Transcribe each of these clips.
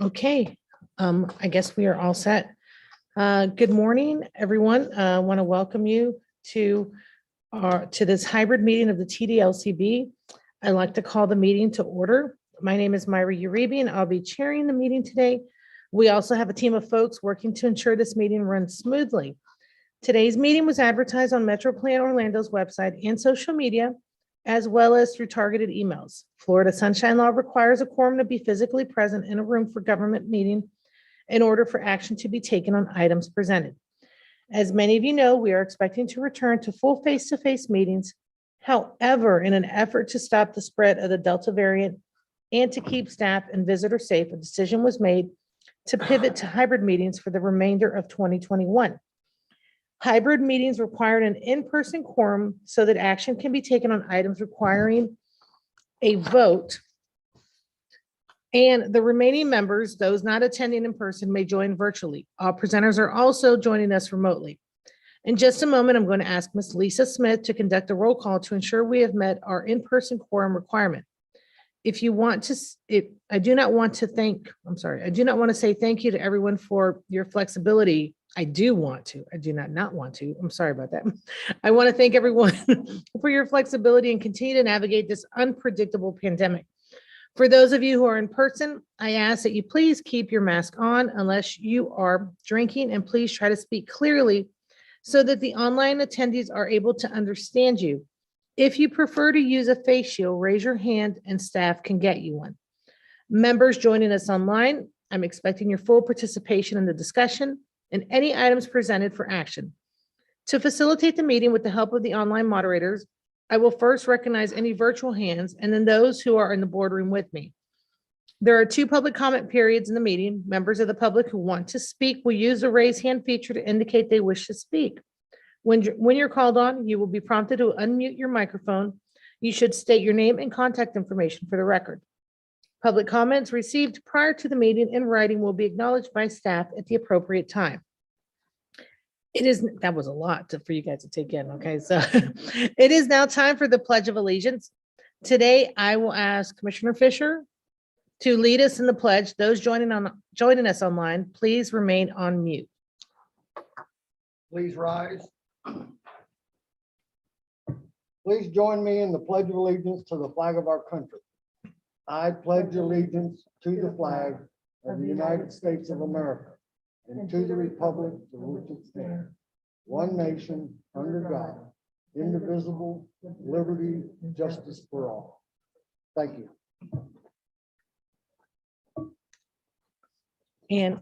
Okay, I guess we are all set. Good morning, everyone. I want to welcome you to this hybrid meeting of the TDLCB. I'd like to call the meeting to order. My name is Myra Uribe, and I'll be chairing the meeting today. We also have a team of folks working to ensure this meeting runs smoothly. Today's meeting was advertised on MetroPlan Orlando's website and social media, as well as through targeted emails. Florida Sunshine Law requires a quorum to be physically present in a room for government meeting in order for action to be taken on items presented. As many of you know, we are expecting to return to full face-to-face meetings. However, in an effort to stop the spread of the Delta variant and to keep staff and visitors safe, a decision was made to pivot to hybrid meetings for the remainder of 2021. Hybrid meetings required an in-person quorum so that action can be taken on items requiring a vote. And the remaining members, those not attending in person, may join virtually. All presenters are also joining us remotely. In just a moment, I'm going to ask Ms. Lisa Smith to conduct a roll call to ensure we have met our in-person quorum requirement. If you want to, I do not want to say thank you to everyone for your flexibility. I do not want to. I'm sorry about that. I want to thank everyone for your flexibility and continue to navigate this unpredictable pandemic. For those of you who are in person, I ask that you please keep your mask on unless you are drinking, and please try to speak clearly so that the online attendees are able to understand you. If you prefer to use a face shield, raise your hand and staff can get you one. Members joining us online, I'm expecting your full participation in the discussion and any items presented for action. To facilitate the meeting with the help of the online moderators, I will first recognize any virtual hands and then those who are in the boardroom with me. There are 2 public comment periods in the meeting. Members of the public who want to speak will use the raise hand feature to indicate they wish to speak. When you're called on, you will be prompted to unmute your microphone. You should state your name and contact information for the record. Public comments received prior to the meeting in writing will be acknowledged by staff at the appropriate time. That was a lot for you guys to take in, okay? So it is now time for the Pledge of Allegiance. Today, I will ask Commissioner Fisher to lead us in the pledge. Those joining us online, please remain on mute. Please rise. Please join me in the Pledge of Allegiance to the flag of our country. I pledge allegiance to the flag of the United States of America and to the republic for which it stands, one nation, under God, indivisible, liberty, and justice for all. Thank you. And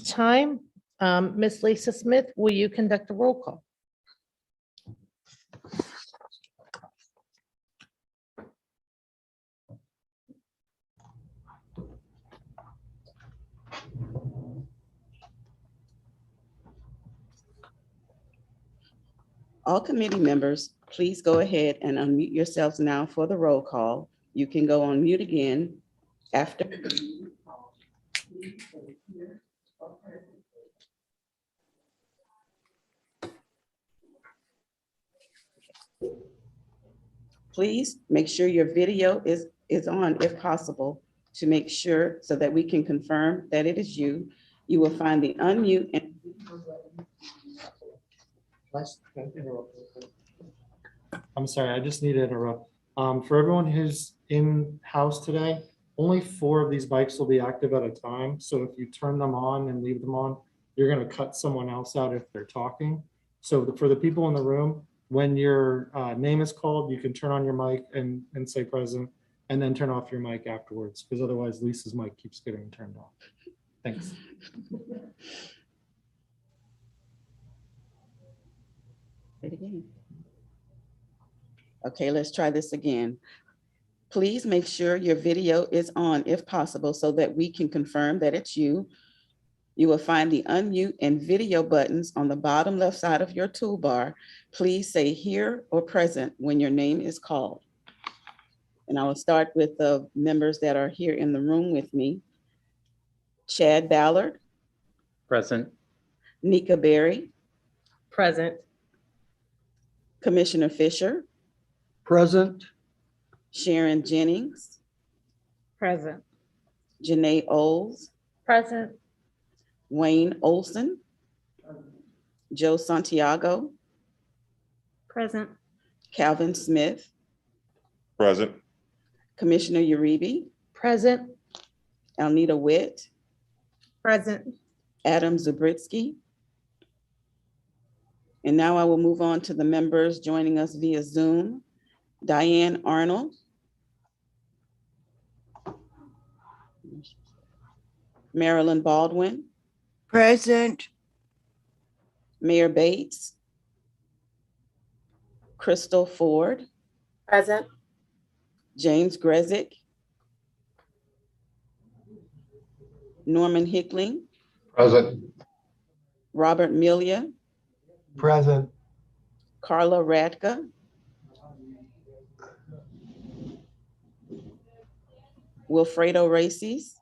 time, Ms. Lisa Smith, will you conduct the roll call? All committee members, please go ahead and unmute yourselves now for the roll call. You can go on mute again after. Please make sure your video is on if possible, to make sure so that we can confirm that it is you. You will find the unmute and I'm sorry, I just need to interrupt. For everyone who's in-house today, only 4 of these mics will be active at a time. So if you turn them on and leave them on, you're going to cut someone else out if they're talking. So for the people in the room, when your name is called, you can turn on your mic and say present, and then turn off your mic afterwards, because otherwise Lisa's mic keeps getting turned off. Thanks. again. Okay, let's try this again. Please make sure your video is on if possible so that we can confirm that it's you. You will find the unmute and video buttons on the bottom left side of your toolbar. Please say here or present when your name is called. And I will start with the members that are here in the room with me. Chad Ballard. Present. Nika Berry. Present. Commissioner Fisher. Present. Sharon Jennings. Present. Janae Oles, Present. Wayne Olson, Joe Santiago, Present. Calvin Smith, Present. Commissioner Uribe, Present. Alnita Witt, Present. Adam Zabritsky. And now I will move on to the members joining us via Zoom. Diane Arnold, Marilyn Baldwin, Present. Mayor Bates, Crystal Ford, Present. James Grezick, Norman Hickling, Present. Robert Milia, Present. Carla Radka, Wilfredo Races.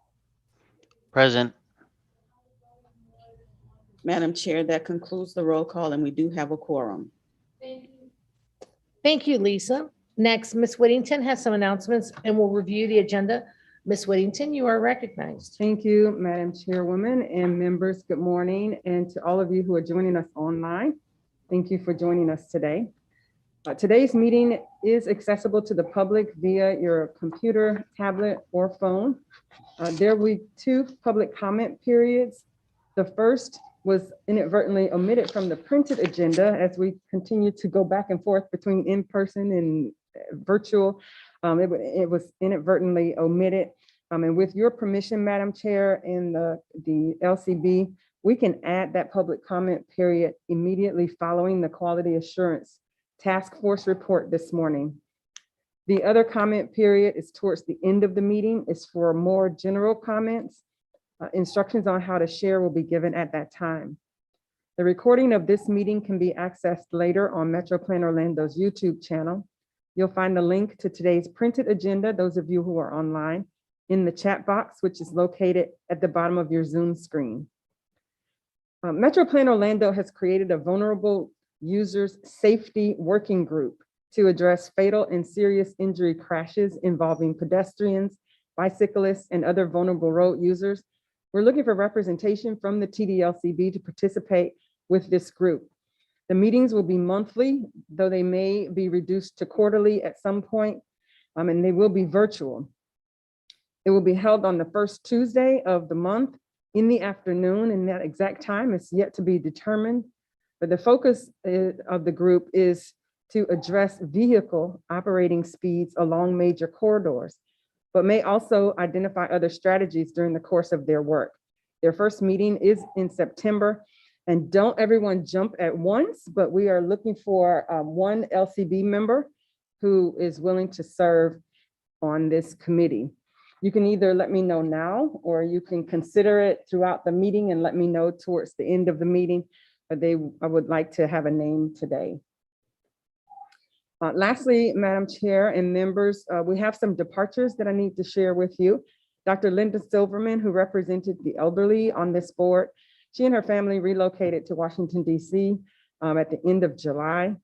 Present. Madam Chair, that concludes the roll call, and we do have a quorum. Thank you, Lisa. Next, Ms. Whittington has some announcements and will review the agenda. Ms. Whittington, you are recognized. Thank you, Madam Chairwoman and members. Good morning. And to all of you who are joining us online, thank you for joining us today. Today's meeting is accessible to the public via your computer, tablet, or phone. There will be 2 public comment periods. The first was inadvertently omitted from the printed agenda as we continue to go back and forth between in-person and virtual. It was inadvertently omitted. And with your permission, Madam Chair, and the LCB, we can add that public comment period immediately following the Quality Assurance Task Force report this morning. The other comment period is towards the end of the meeting. It's for more general comments. Instructions on how to share will be given at that time. The recording of this meeting can be accessed later on MetroPlan Orlando's YouTube channel. You'll find the link to today's printed agenda, those of you who are online, in the chat box, which is located at the bottom of your Zoom screen. MetroPlan Orlando has created a vulnerable users safety working group to address fatal and serious injury crashes involving pedestrians, bicyclists, and other vulnerable road users. We're looking for representation from the TDLCB to participate with this group. The meetings will be monthly, though they may be reduced to quarterly at some point, and they will be virtual. It will be held on the first Tuesday of the month in the afternoon, and that exact time is yet to be determined. But the focus of the group is to address vehicle operating speeds along major corridors, but may also identify other strategies during the course of their work. Their first meeting is in September, and don't everyone jump at once, but we are looking for 1 LCB member who is willing to serve on this committee. You can either let me know now, or you can consider it throughout the meeting and let me know towards the end of the meeting. But I would like to have a name today. Lastly, Madam Chair and members, we have some departures that I need to share with you. Dr. Linda Silverman, who represented the elderly on this board, she and her family relocated to Washington, D.C. At the end of July.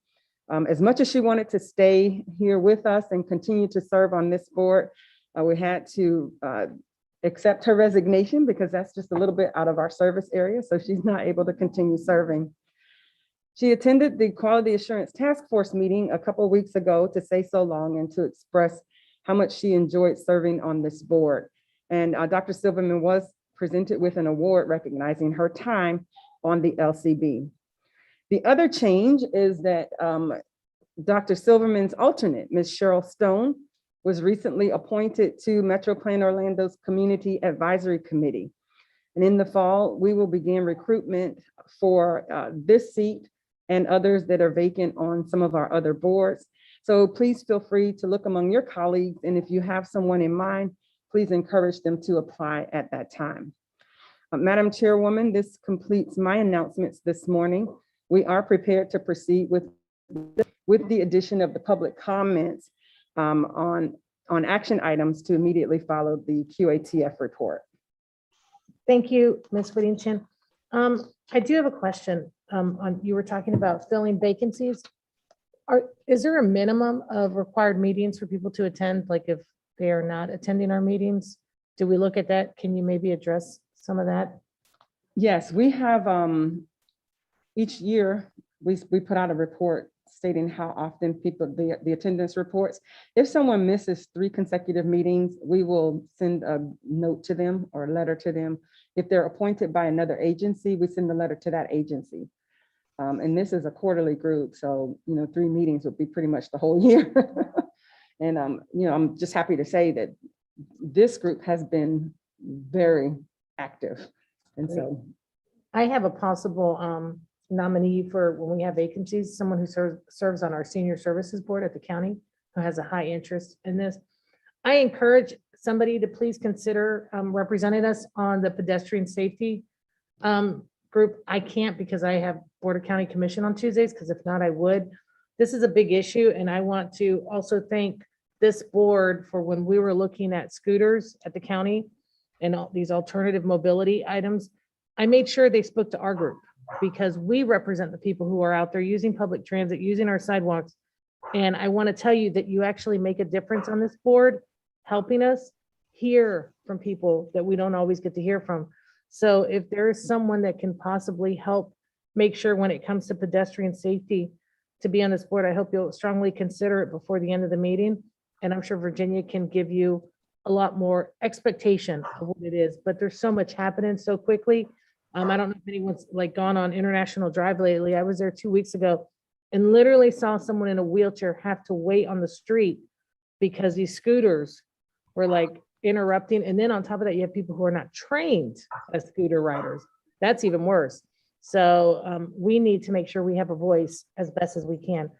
As much as she wanted to stay here with us and continue to serve on this board, we had to accept her resignation because that's just a little bit out of our service area, so she's not able to continue serving. She attended the Quality Assurance Task Force meeting a couple of weeks ago to say so long and to express how much she enjoyed serving on this board. And Dr. Silverman was presented with an award recognizing her time on the LCB. The other change is that Dr. Silverman's alternate, Ms. Cheryl Stone, was recently appointed to MetroPlan Orlando's Community Advisory Committee. And in the fall, we will begin recruitment for this seat and others that are vacant on some of our other boards. So please feel free to look among your colleagues. And if you have someone in mind, please encourage them to apply at that time. Madam Chairwoman, this completes my announcements this morning. We are prepared to proceed with the addition of the public comments on action items to immediately follow the QATF report. Thank you, Ms. Whittington. I do have a question. You were talking about filling vacancies. Is there a minimum of required meetings for people to attend? Like if they are not attending our meetings, Did we look at that? Can you maybe address some of that? Yes, we have, each year, we put out a report stating how often people, the attendance reports. If someone misses 3 consecutive meetings, we will send a note to them or a letter to them. If they're appointed by another agency, we send a letter to that agency. And this is a quarterly group, so, 3 meetings would be pretty much the whole year. And, I'm just happy to say that this group has been very active. And so, I have a possible nominee for when we have vacancies, someone who serves on our senior services board at the county, who has a high interest in this. I encourage somebody to please consider representing us on the pedestrian safety group. I can't because I have Board of County Commission on Tuesdays, because if not, I would. This is a big issue, and I want to also thank this board for when we were looking at scooters at the county and all these alternative mobility items. I made sure they spoke to our group because we represent the people who are out there using public transit, using our sidewalks. And I want to tell you that you actually make a difference on this board, helping us hear from people that we don't always get to hear from. So if there is someone that can possibly help make sure when it comes to pedestrian safety to be on this board, I hope you'll strongly consider it before the end of the meeting. And I'm sure Virginia can give you a lot more expectation of what it is, but there's so much happening so quickly. I don't know if anyone's like gone on International Drive lately. I was there 2 weeks ago and literally saw someone in a wheelchair have to wait on the street because these scooters were like interrupting. And then on top of that, you have people who are not trained as scooter riders. That's even worse. So we need to make sure we have a voice as best as we can.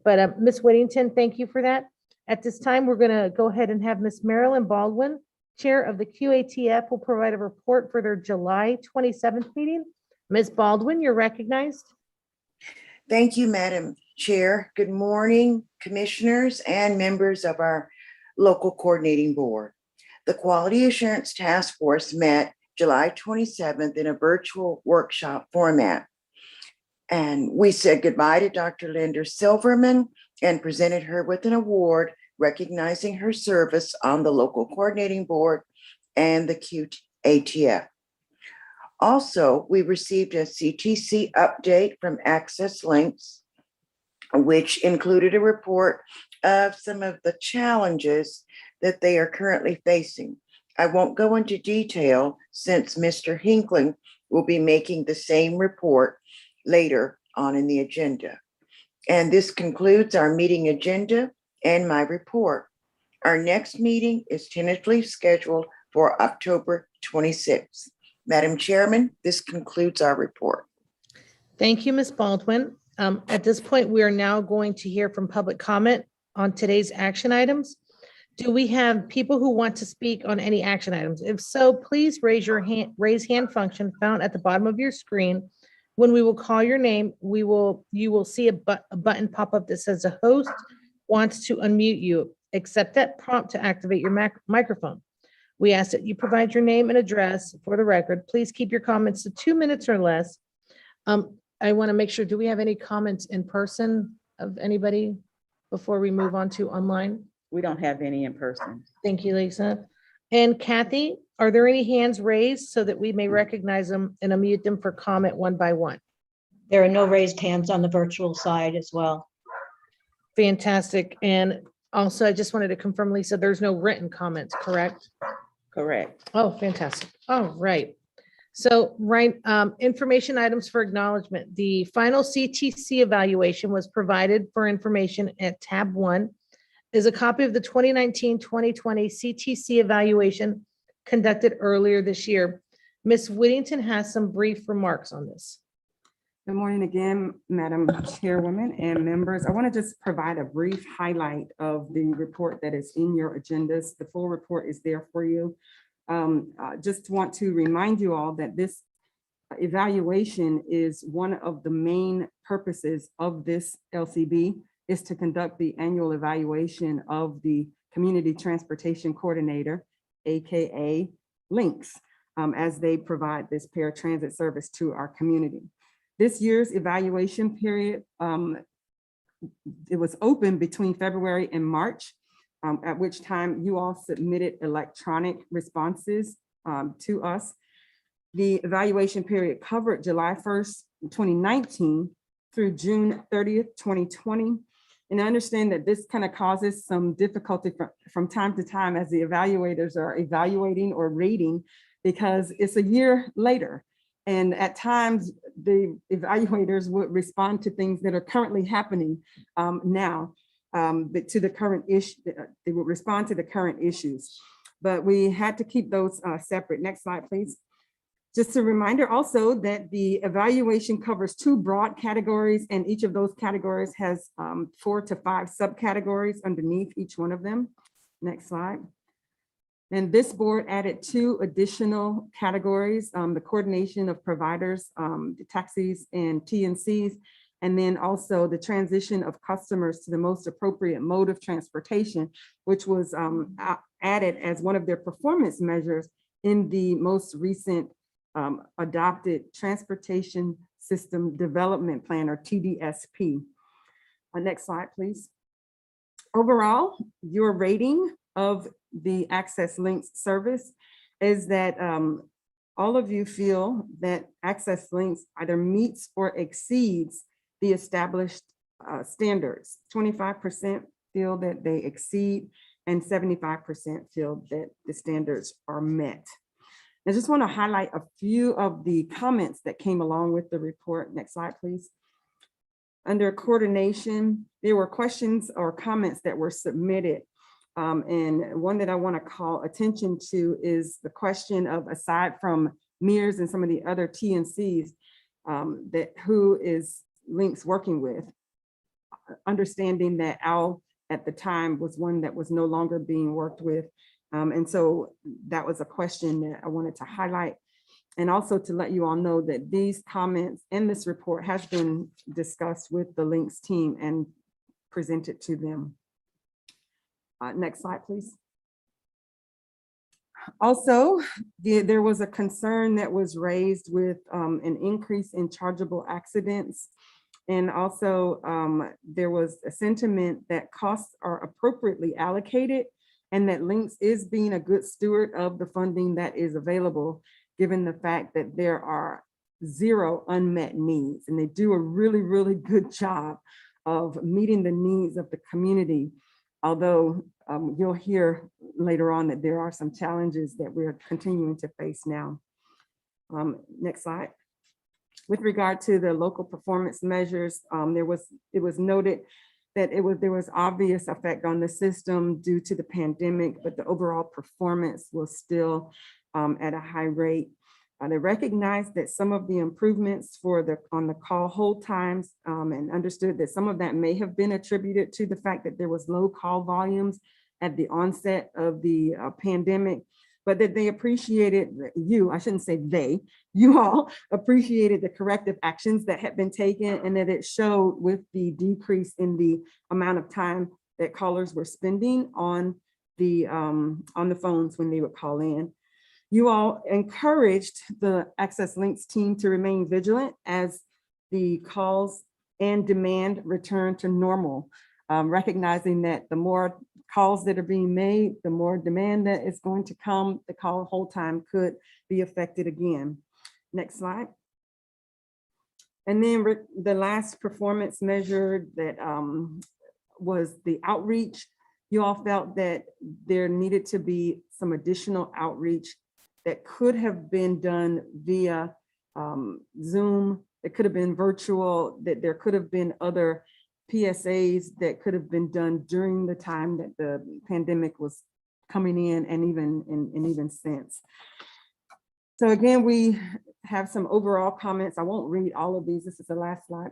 But Ms. Whittington, thank you for that. At this time, we're going to go ahead and have Ms. Marilyn Baldwin, Chair of the QATF, will provide a report for their July 27th meeting. Ms. Baldwin, you're recognized. Thank you, Madam Chair. Good morning, commissioners and members of our local coordinating board. The Quality Assurance Task Force met July 27th in a virtual workshop format. And we said goodbye to Dr. Linda Silverman and presented her with an award recognizing her service on the local coordinating board and the QATF. Also, we received a CTC update from Access Links, which included a report of some of the challenges that they are currently facing. I won't go into detail since Mr. Hinkling will be making the same report later on in the agenda. And this concludes our meeting agenda and my report. Our next meeting is tentatively scheduled for October 26th. Madam Chairman, this concludes our report. Thank you, Ms. Baldwin. At this point, we are now going to hear from public comment on today's action items. Do we have people who want to speak on any action items? If so, please raise hand function found at the bottom of your screen. When we will call your name, you will see a button pop up that says the host wants to unmute you. Accept that prompt to activate your microphone. We ask that you provide your name and address for the record. Please keep your comments to 2 minutes or less. I want to make sure, do we have any comments in person of anybody before we move on to online? We don't have any in person. Thank you, Lisa. And Kathy, are there any hands raised so that we may recognize them and unmute them for comment one by one? There are no raised hands on the virtual side as well. Fantastic. And also, I just wanted to confirm, Lisa, there's no written comments, correct? Correct. Oh, fantastic. All right. So, information items for acknowledgement. The final CTC evaluation was provided for information at tab 1. Is a copy of the 2019-2020 CTC evaluation conducted earlier this year. Ms. Whittington has some brief remarks on this. good morning again, Madam Chairwoman and members. I want to just provide a brief highlight of the report that is in your agendas. The full report is there for you. Just want to remind you all that this evaluation is one of the main purposes of this LCB, is to conduct the annual evaluation of the Community Transportation Coordinator, AKA LINKS, as they provide this paratransit service to our community. This year's evaluation period, it was open between February and March. at which time you all submitted electronic responses to us. The evaluation period covered July 1st, 2019 through June 30th, 2020. And I understand that this kind of causes some difficulty from time to time as the evaluators are evaluating or rating, because it's a year later. And at times the evaluators would respond to things that are currently happening now, but to the current issue, they would respond to the current issues. But we had to keep those separate. Next slide, please. Just a reminder also that the evaluation covers 2 broad categories, and each of those categories has 4 to 5 subcategories underneath each one of them. Next slide. And this board added 2 additional categories, the coordination of providers, the taxis and TNCs, and then also the transition of customers to the most appropriate mode of transportation, which was added as one of their performance measures in the most recent adopted Transportation System Development Plan, or TDSP. Next slide, please. Overall, your rating of the Access Links service is that all of you feel that Access Links either meets or exceeds the established standards. 25% feel that they exceed, and 75% feel that the standards are met. I just want to highlight a few of the comments that came along with the report. Next slide, please. Under coordination, there were questions or comments that were submitted. And one that I want to call attention to is the question of, aside from MERS and some of the other TNCs, that who is Links working with, understanding that OWL at the time was one that was no longer being worked with. And so that was a question that I wanted to highlight, and also to let you all know that these comments in this report has been discussed with the Links team and presented to them. Next slide, please. Also, there was a concern that was raised with an increase in chargeable accidents. And also there was a sentiment that costs are appropriately allocated, and that Links is being a good steward of the funding that is available, given the fact that there are 0 unmet needs. And they do a really, really good job of meeting the needs of the community. Although you'll hear later on that there are some challenges that we're continuing to face now. Next slide. With regard to the local performance measures, it was noted that there was obvious effect on the system due to the pandemic, but the overall performance was still at a high rate. They recognized that some of the improvements on the call hold times, and understood that some of that may have been attributed to the fact that there was low call volumes at the onset of the pandemic, but that they appreciated, I shouldn't say they, you all appreciated the corrective actions that had been taken, and that it showed with the decrease in the amount of time that callers were spending on the phones when they would call in. You all encouraged the Access Links team to remain vigilant as the calls and demand return to normal, recognizing that the more calls that are being made, the more demand that is going to come, the call hold time could be affected again. Next slide. And then the last performance measure that was the outreach. You all felt that there needed to be some additional outreach that could have been done via Zoom, it could have been virtual, that there could have been other PSAs that could have been done during the time that the pandemic was coming in, and even since. So again, we have some overall comments. I won't read all of these. This is the last slide.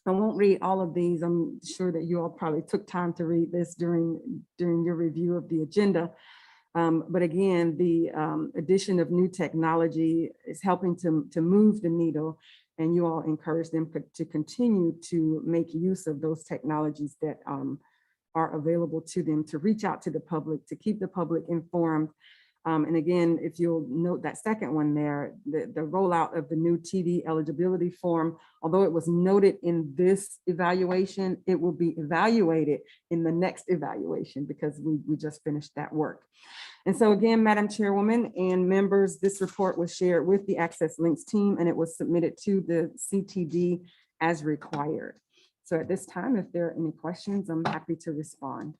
I won't read all of these. I'm sure that you all probably took time to read this during your review of the agenda. But again, the addition of new technology is helping to move the needle, and you all encourage them to continue to make use of those technologies that are available to them, to reach out to the public, to keep the public informed And again, if you'll note that second one there, the rollout of the new TD eligibility form, although it was noted in this evaluation, it will be evaluated in the next evaluation because we just finished that work. And so again, Madam Chairwoman and members, this report was shared with the Access Links team and it was submitted to the CTD as required. So at this time, if there are any questions, I'm happy to respond.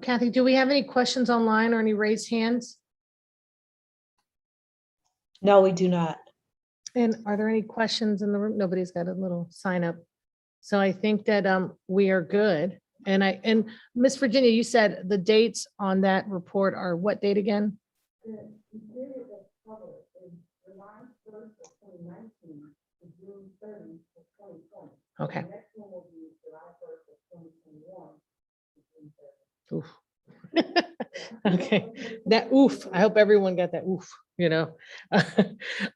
Kathy, do we have any questions online or any raised hands? No, we do not. And are there any questions in the room? Nobody's got a little sign up. So I think that we are good. And Miss Virginia, you said the dates on that report are what date again? Okay. Oof. Okay, that oof. I hope everyone got that oof, you know.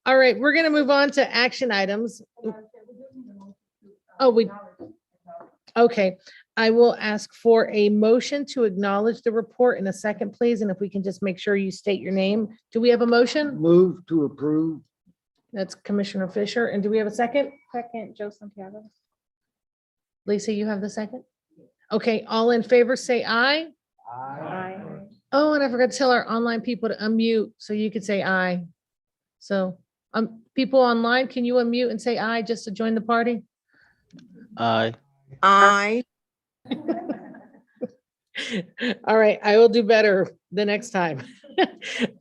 All right, we're gonna move on to action items. Oh, okay. I will ask for a motion to acknowledge the report in a second, please. And if we can just make sure you state your name. Do we have a motion? Move to approve. That's Commissioner Fisher. And do we have a second? Second, Joe Santiago. Lisa, you have the second? Okay, all in favor, say aye. Aye. Oh, and I forgot to tell our online people to unmute so you could say aye. So, people online, can you unmute and say aye just to join the party? Aye. Aye. All right, I will do better the next time.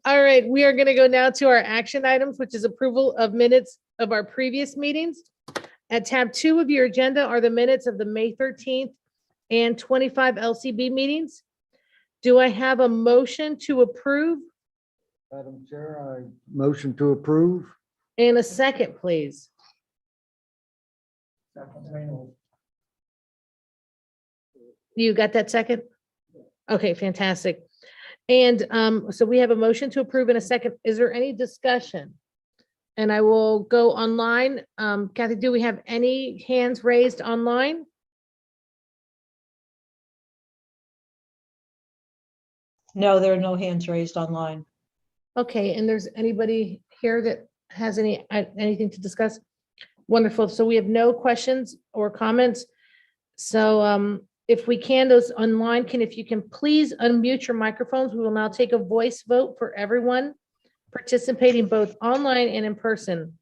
All right, we are going to go now to our action items, which is approval of minutes of our previous meetings. At tab 2 of your agenda are the minutes of the May 13th and 25 LCB meetings. Do I have a motion to approve? Madam Chair, I motion to approve. And a second, please. You got that second? Okay, fantastic. And so we have a motion to approve in a second. Is there any discussion? And I will go online. Kathy, do we have any hands raised online? No, there are no hands raised online. Okay, and there's anybody here that has anything to discuss? Wonderful. So we have no questions or comments. So if we can, those online if you can please unmute your microphones. We will now take a voice vote for everyone participating both online and in person.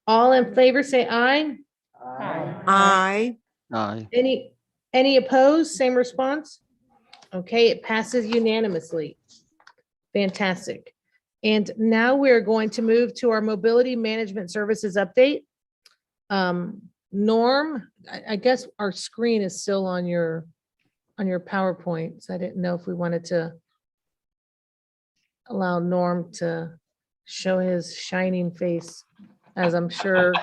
All in favor, say aye. Aye. Aye. Any opposed? Same response? Okay, it passes unanimously. Fantastic. And now we're going to move to our mobility management services update. Norm, I guess our screen is still on your PowerPoint, so I didn't know if we wanted to allow Norm to show his shining face, as I'm sure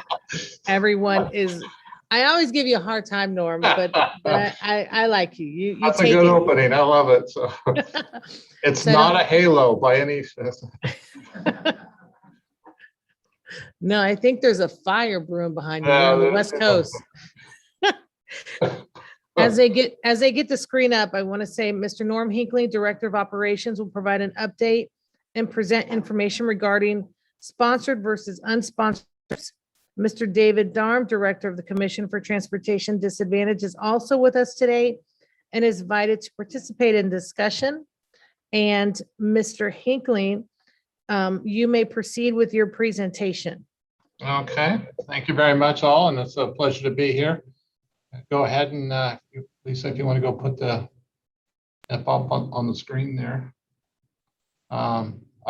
everyone is. I always give you a hard time, Norm, but I like you. You That's a take good it. opening. I love it. So it's So not a halo by any. No, I think there's a fire brewing behind you on the West Coast. As they get the screen up, I want to say Mr. Norm Hinckley, Director of Operations, will provide an update and present information regarding sponsored versus unsponsored. Mr. David Darm, Director of the Commission for Transportation Disadvantage, is also with us today and is invited to participate in discussion. And Mr. Hinckley, you may proceed with your presentation. Okay, thank you very much all, and it's a pleasure to be here. Go ahead and Lisa, if you want to go put the up on the screen there.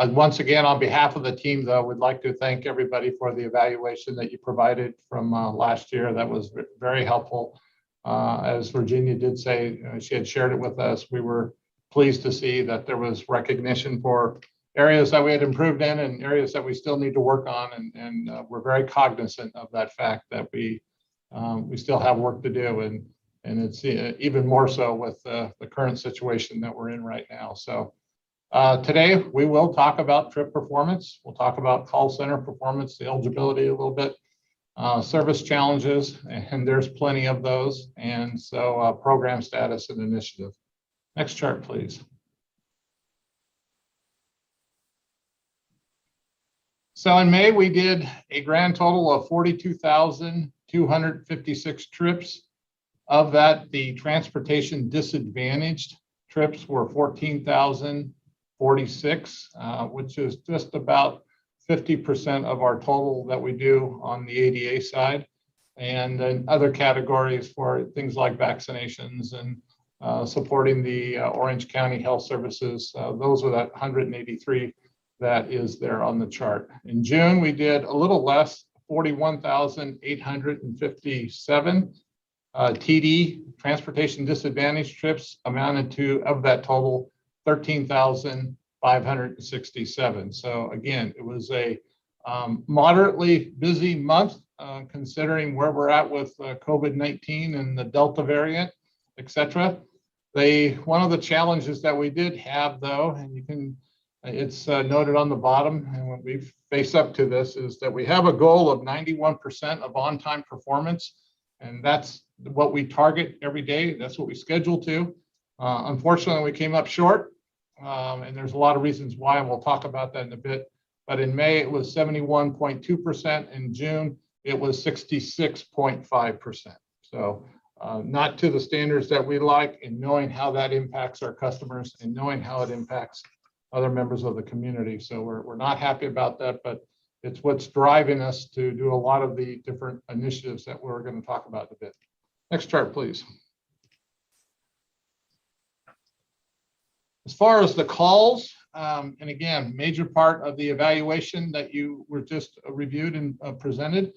Once again, on behalf of the team, though, we'd like to thank everybody for the evaluation that you provided from last year. That was very helpful. As Virginia did say, she had shared it with us. We were pleased to see that there was recognition for areas that we had improved in and areas that we still need to work on. And we're very cognizant of that fact that we still have work to do. And it's even more so with the current situation that we're in right now. So today we will talk about trip performance. We'll talk about call center performance, the eligibility a little bit, service challenges, and there's plenty of those. And so program status and initiative. Next chart, please. So in May, we did a grand total of 42,256 trips. Of that, the transportation disadvantaged trips were 14,046, which is just about 50% of our total that we do on the ADA side. And then other categories for things like vaccinations and supporting the Orange County Health Services. Those are that 183 that is there on the chart. In June, we did a little less, 41,857. TD, transportation disadvantaged trips, amounted to, of that total, 13,567. So again, it was a moderately busy month, considering where we're at with COVID-19 and the Delta variant, et cetera. One of the challenges that we did have, though, and you can, it's noted on the bottom, and when we face up to this, is that we have a goal of 91% of on-time performance, and that's what we target every day. That's what we schedule to. Unfortunately, we came up short, and there's a lot of reasons why, and we'll talk about that in a bit. But in May, it was 71.2%. In June, it was 66.5%. So not to the standards that we like, and knowing how that impacts our customers and knowing how it impacts other members of the community. So we're not happy about that, but it's what's driving us to do a lot of the different initiatives that we're going to talk about in a bit. Next chart, please. As far as the calls, and again, major part of the evaluation that you were just reviewed and presented.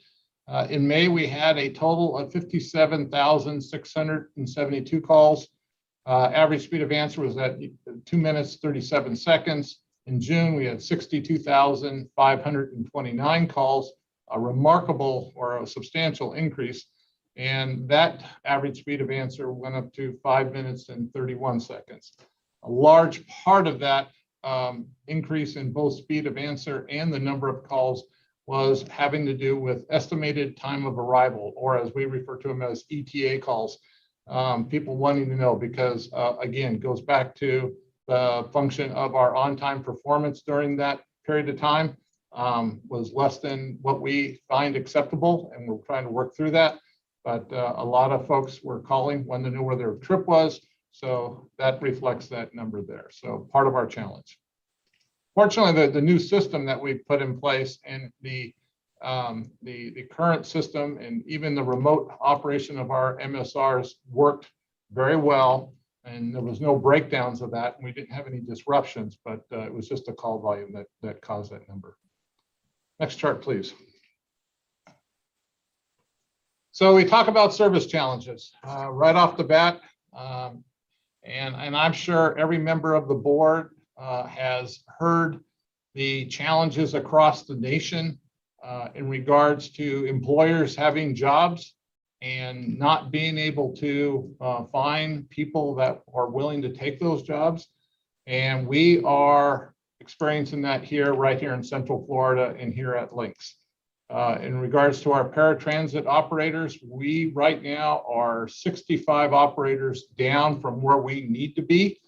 In May, we had a total of 57,672 calls. Average speed of answer was at 2 minutes, 37 seconds. In June, we had 62,529 calls, a remarkable or a substantial increase. And that average speed of answer went up to 5 minutes and 31 seconds. A large part of that increase in both speed of answer and the number of calls was having to do with estimated time of arrival, or as we refer to them as ETA calls. People wanting to know, because again, goes back to the function of our on-time performance during that period of time was less than what we find acceptable, and we're trying to work through that. But a lot of folks were calling, wanting to know where their trip was, so that reflects that number there. So part of our challenge. Fortunately, the new system that we put in place, and the current system, and even the remote operation of our MSRs worked very well, and there was no breakdowns of that, and we didn't have any disruptions, but it was just a call volume that caused that number. Next chart, please. So we talk about service challenges right off the bat, and I'm sure every member of the board has heard the challenges across the nation in regards to employers having jobs and not being able to find people that are willing to take those jobs. And we are experiencing that right here in Central Florida and here at Lynx. In regards to our paratransit operators, we right now are 65 operators down from where we need to be.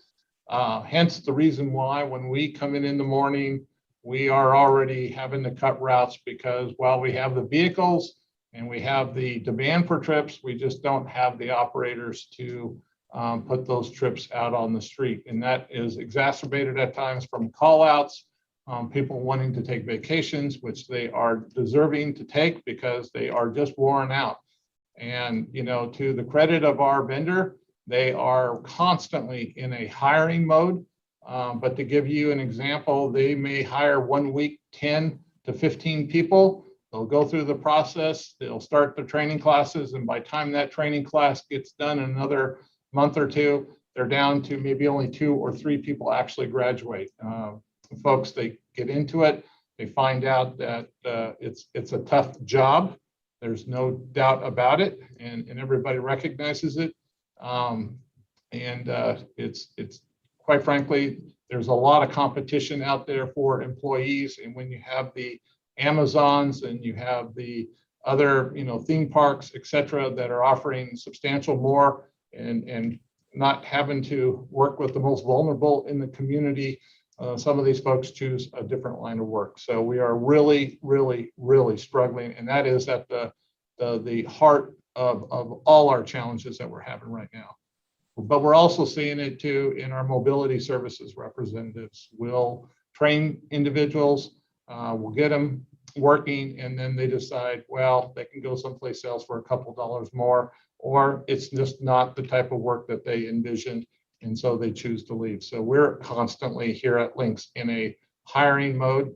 Hence the reason why when we come in the morning, we are already having to cut routes, because while we have the vehicles and we have the demand for trips, we just don't have the operators to put those trips out on the street. And that is exacerbated at times from call outs, people wanting to take vacations, which they are deserving to take because they are just worn out. And, you know, to the credit of our vendor, they are constantly in a hiring mode. But to give you an example, they may hire 1 week 10 to 15 people. They'll go through the process, they'll start the training classes, and by the time that training class gets done in another month or two, they're down to maybe only 2 or 3 people actually graduate. Folks, they get into it, they find out that it's a tough job. There's no doubt about it, and everybody recognizes it. It's quite frankly, there's a lot of competition out there for employees, and when you have the Amazons and you have the other, you know, theme parks, et cetera, that are offering substantial more and not having to work with the most vulnerable in the community, some of these folks choose a different line of work. So we are really, really, really struggling. And that is at the heart of all our challenges that we're having right now. But we're also seeing it too in our mobility services representatives. We'll train individuals, we'll get them working, and then they decide, well, they can go someplace else for a couple dollars more, or it's just not the type of work that they envisioned, and so they choose to leave. So we're constantly here at Lynx in a hiring mode.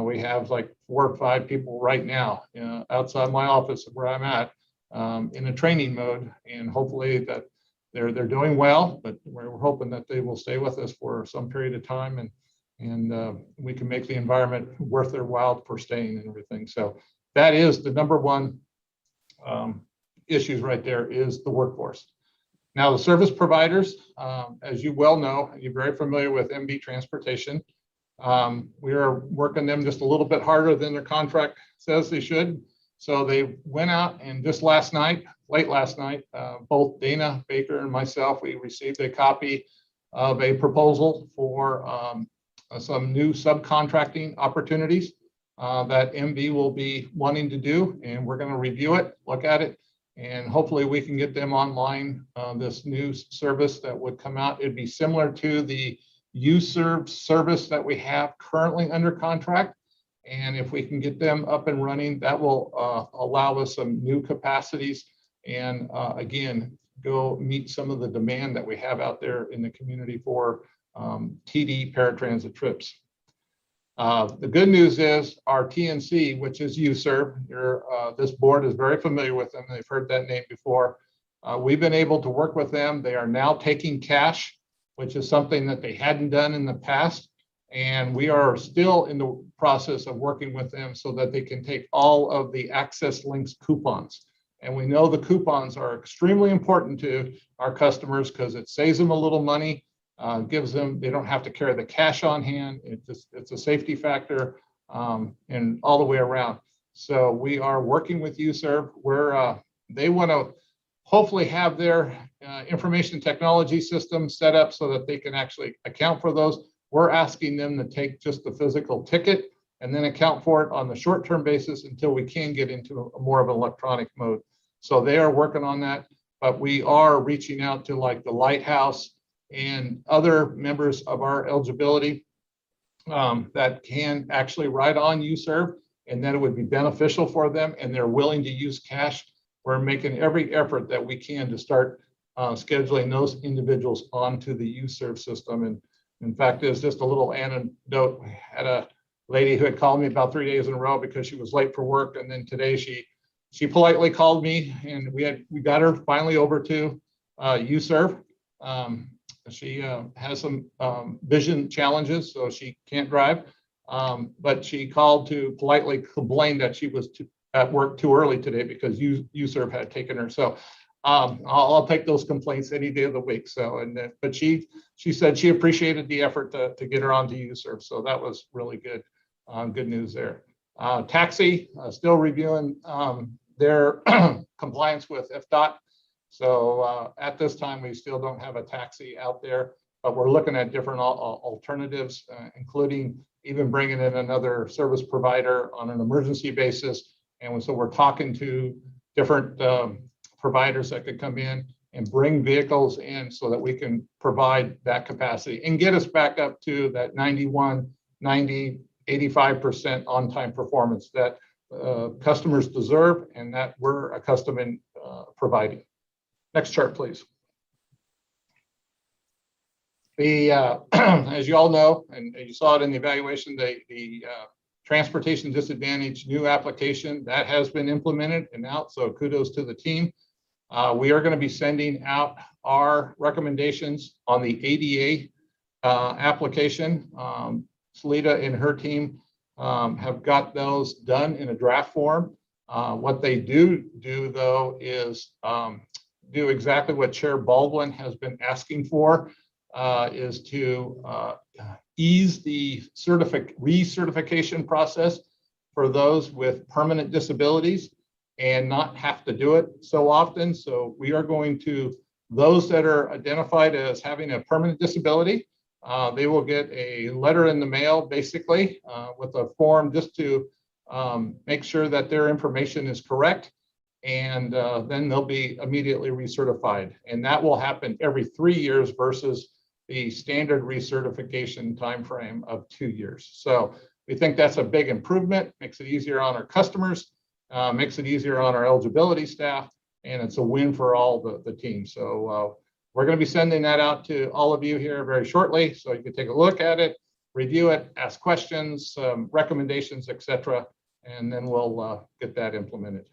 We have like 4 or 5 people right now outside my office where I'm at in a training mode, and hopefully that they're doing well, but we're hoping that they will stay with us for some period of time, and we can make the environment worth their while for staying and everything. So that is the number one issues right there, is the workforce. Now, the service providers, as you well know, you're very familiar with MB Transportation. We are working them just a little bit harder than their contract says they should. So they went out, and just last night, late last night, both Dana Baker and myself, we received a copy of a proposal for some new subcontracting opportunities that MB will be wanting to do, and we're going to review it, look at it, and hopefully we can get them online. This new service that would come out, it'd be similar to the UServe service that we have currently under contract. And if we can get them up and running, that will allow us some new capacities and again, go meet some of the demand that we have out there in the community for TD paratransit trips. The good news is our TNC, which is UServe, this board is very familiar with them. They've heard that name before. We've been able to work with them. They are now taking cash, which is something that they hadn't done in the past. And we are still in the process of working with them so that they can take all of the Access Links coupons. And we know the coupons are extremely important to our customers because it saves them a little money, gives them, they don't have to carry the cash on hand. It's a safety factor and all the way around. So we are working with UServe where they want to hopefully have their information technology system set up so that they can actually account for those. We're asking them to take just the physical ticket and then account for it on the short-term basis until we can get into a more of an electronic mode. So they are working on that, but we are reaching out to like the Lighthouse and other members of our eligibility that can actually ride on UServe, and that it would be beneficial for them, and they're willing to use cash. We're making every effort that we can to start scheduling those individuals onto the UServe system. And in fact, there's just a little anecdote. We had a lady who had called me about 3 days in a row because she was late for work, and then today she politely called me, and we got her finally over to UServe. She has some vision challenges, so she can't drive, but she called to politely complain that she was at work too early today because UServe had taken her. So I'll take those complaints any day of the week. So, but she said she appreciated the effort to get her onto UServe. So that was really good. Good news there. Taxi, still reviewing their compliance with FDOT. So at this time, we still don't have a taxi out there, but we're looking at different alternatives, including even bringing in another service provider on an emergency basis. And so we're talking to different providers that could come in and bring vehicles in so that we can provide that capacity and get us back up to that 91, 90, 85% on-time performance that customers deserve and that we're accustomed in providing. Next chart, please. As you all know, and you saw it in the evaluation, the transportation disadvantage new application that has been implemented and out. So kudos to the team. We are going to be sending out our recommendations on the ADA application. Salita and her team have got those done in a draft form. What they do though is do exactly what Chair Baldwin has been asking for, is to ease the recertification process for those with permanent disabilities and not have to do it so often. So we are going to, those that are identified as having a permanent disability, They will get a letter in the mail, basically, with a form just to make sure that their information is correct. And then they'll be immediately recertified. And that will happen every 3 years versus the standard recertification timeframe of 2 years. So we think that's a big improvement, makes it easier on our customers, makes it easier on our eligibility staff, and it's a win for all the teams. So we're going to be sending that out to all of you here very shortly, so you can take a look at it, review it, ask questions, recommendations, etc., and then we'll get that implemented.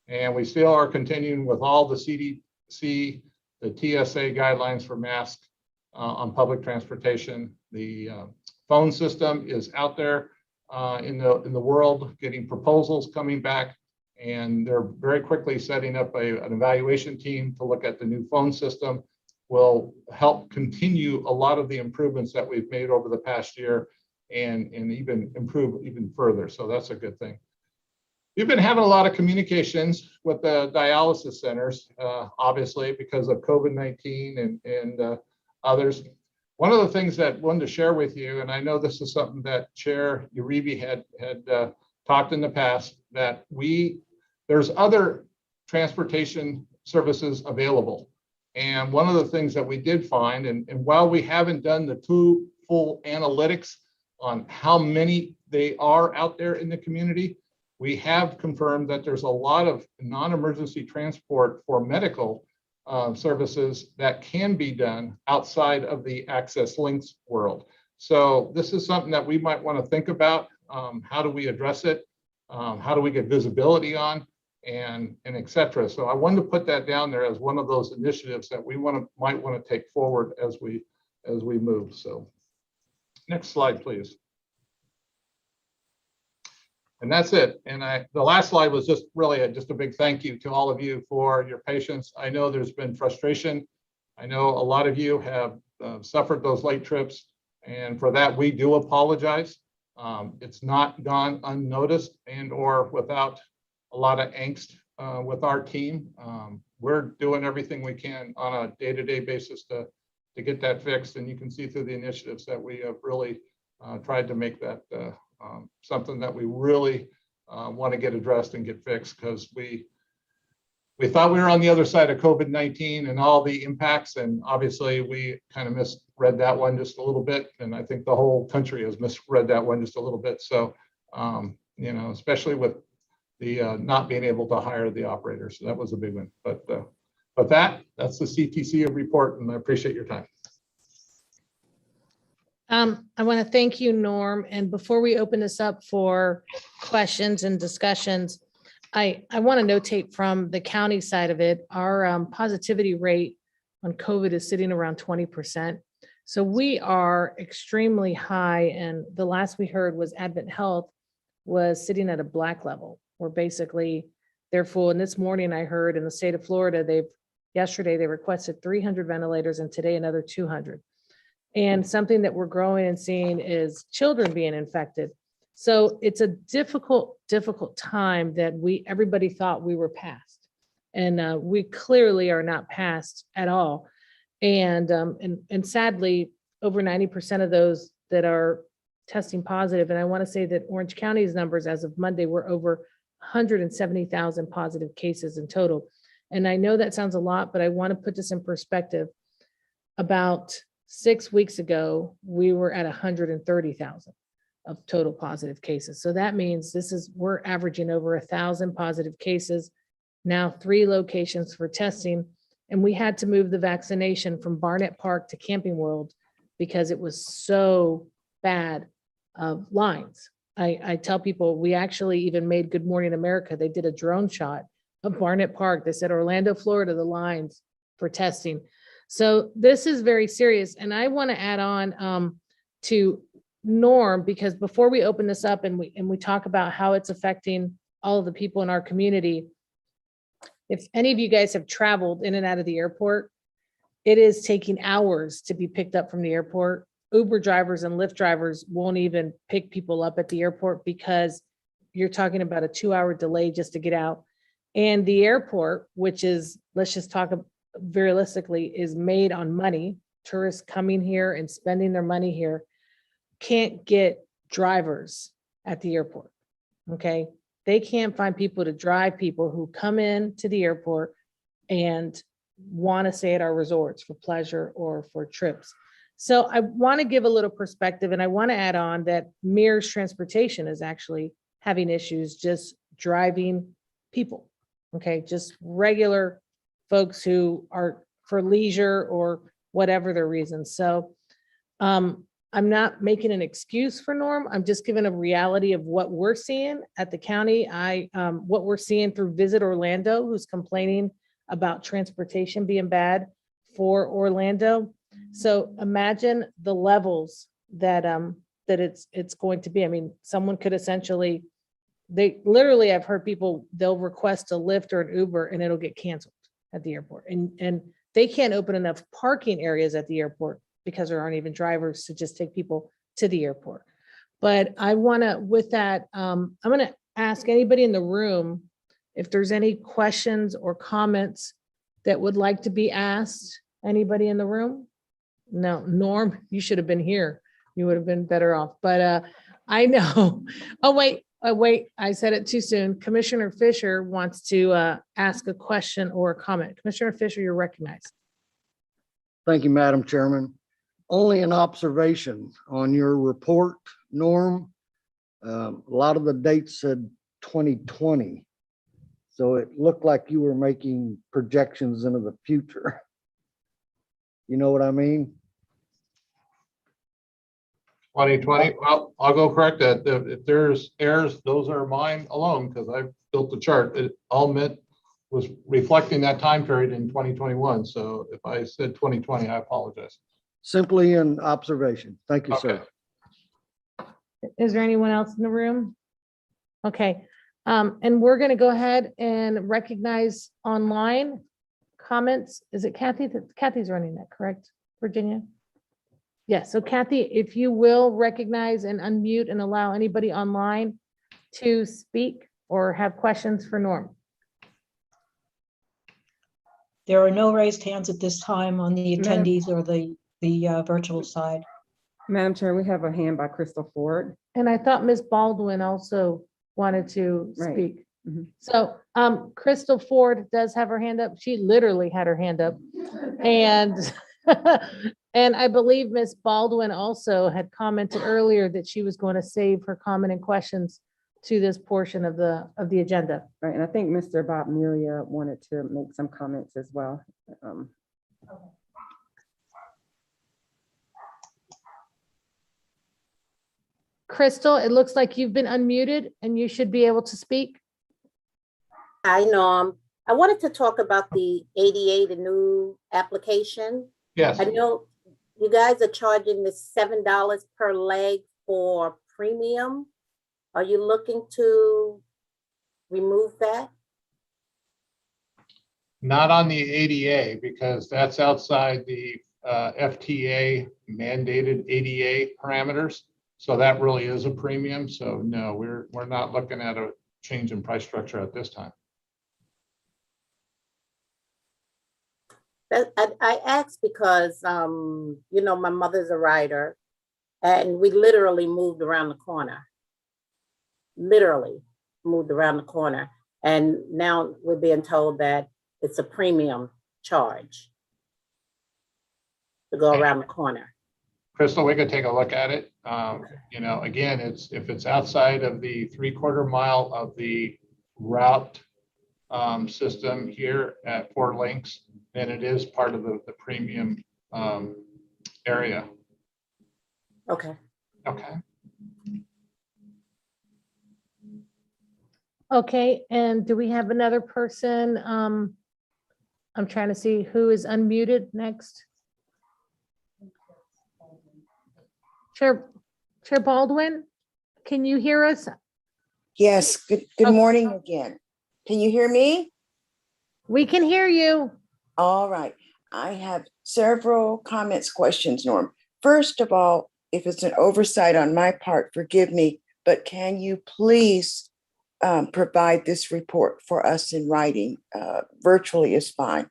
And we still are continuing with all the CDC, the TSA guidelines for masks on public transportation. The phone system is out there in the world, getting proposals coming back, and they're very quickly setting up an evaluation team to look at the new phone system. Will help continue a lot of the improvements that we've made over the past year and even improve even further. So that's a good thing. We've been having a lot of communications with the dialysis centers, obviously, because of COVID-19 and others. One of the things that I wanted to share with you, and I know this is something that Chair Uribe had talked in the past, that there's other transportation services available. And one of the things that we did find, and while we haven't done the full analytics on how many they are out there in the community, we have confirmed that there's a lot of non-emergency transport for medical services that can be done outside of the Access Links world. So this is something that we might want to think about. How do we address it? How do we get visibility on, and et cetera. So I wanted to put that down there as one of those initiatives that we might want to take forward as we move. So next slide, please. And that's it. And the last slide was just really just a big thank you to all of you for your patience. I know there's been frustration. I know a lot of you have suffered those late trips, and for that we do apologize. It's not gone unnoticed and or without a lot of angst with our team. We're doing everything we can on a day-to-day basis to get that fixed, and you can see through the initiatives that we have really tried to make that something that we really want to get addressed and get fixed, because we thought we were on the other side of COVID-19 and all the impacts, and obviously we kind of misread that one just a little bit, and I think the whole country has misread that one just a little bit. So you know, especially with the not being able to hire the operators, so that was a big one. But that's the CTC report, and I appreciate your time. I want to thank you, Norm. And before we open this up for questions and discussions, I want to notate from the county side of it, our positivity rate on COVID is sitting around 20%. So we are extremely high. And the last we heard was Advent Health was sitting at a black level, where basically they're full. And this morning I heard in the state of Florida, yesterday they requested 300 ventilators and today another 200. And something that we're growing and seeing is children being infected. So it's a difficult time that everybody thought we were past. And we clearly are not past at all. And sadly, over 90% of those that are testing positive, and I want to say that Orange County's numbers as of Monday were over 170,000 positive cases in total. And I know that sounds a lot, but I want to put this in perspective. About 6 weeks ago, we were at 130,000 of total positive cases. So that means we're averaging over 1,000 positive cases, now 3 locations for testing. And we had to move the vaccination from Barnett Park to Camping World because it was so bad of lines. I tell people, we actually even made Good Morning America. They did a drone shot of Barnett Park. They said, Orlando, Florida, the lines for testing. So this is very serious. And I want to add on to Norm, because before we open this up and we talk about how it's affecting all of the people in our community, if any of you guys have traveled in and out of the airport, it is taking hours to be picked up from the airport. Uber drivers and Lyft drivers won't even pick people up at the airport because you're talking about a 2-hour delay just to get out. And the airport, which is, let's just talk very realistically, is made on money, tourists coming here and spending their money here can't get drivers at the airport. Okay, they can't find people to drive people who come in to the airport and want to stay at our resorts for pleasure or for trips. So I want to give a little perspective, and I want to add on that Mears Transportation is actually having issues just driving people. Okay, just regular folks who are for leisure or whatever their reasons. So I'm not making an excuse for Norm. I'm just giving a reality of what we're seeing at the county. What we're seeing through Visit Orlando, who's complaining about transportation being bad for Orlando. So imagine the levels that it's going to be. I mean, someone could essentially, they literally, I've heard people, they'll request a Lyft or an Uber and it'll get canceled at the airport. And they can't open enough parking areas at the airport because there aren't even drivers to just take people to the airport. But I want to, with that, I'm going to ask anybody in the room if there's any questions or comments that would like to be asked. Anybody in the room? No, Norm, you should have been here. You would have been better off. But I know. Oh, wait, I said it too soon. Commissioner Fisher wants to ask a question or a comment. Commissioner Fisher, you're recognized. Thank you, Madam Chairman. Only an observation on your report, Norm. A lot of the dates said 2020. So it looked like you were making projections into the future. You know what I mean? 2020, well, I'll go correct that. If there's errors, those are mine alone, because I've built the chart. It all meant was reflecting that time period in 2021. So if I said 2020, I apologize. Simply an observation. Thank you, sir. Okay. Is there anyone else in the room? Okay, and we're going to go ahead and recognize online comments. Is it Kathy? Kathy's running that, correct, Virginia? Yes, so Kathy, if you will recognize and unmute and allow anybody online to speak or have questions for Norm. There are no raised hands at this time on the Madam- attendees or the virtual side. Madam Chair, we have a hand by Crystal Ford. And I thought Ms. Baldwin also wanted to Right. speak. Mhm. So Crystal Ford does have her hand up. She literally had her hand up. And and I believe Ms. Baldwin also had commented earlier that she was going to save her comment and questions to this portion of the agenda. Right, and I think Mr. Bob Melia wanted to make some comments as well. Crystal, it looks like you've been unmuted and you should be able to speak. Hi, Norm. I wanted to talk about the ADA, the new application. Yes. I know you guys are charging the $7 per leg for premium. Are you looking to remove that? Not on the ADA, because that's outside the FTA mandated ADA parameters. So that really is a premium. So no, we're not looking at a change in price structure at this time. I asked because, you know, my mother's a writer and we literally moved around the corner. Literally moved around the corner. And now we're being told that it's a premium charge to go around the corner. Crystal, we could take a look at it. You know, again, if it's outside of the 3/4 mile of the route system here at 4 Links, then it is part of the premium area. Okay. Okay. Okay, and do we have another person? I'm trying to see who is unmuted next. Chair Baldwin, can you hear us? Yes, good Okay. morning again. Can you hear me? We can hear you. All right. I have several comments, questions, Norm. First of all, if it's an oversight on my part, forgive me, but can you please provide this report for us in writing? Virtually is fine.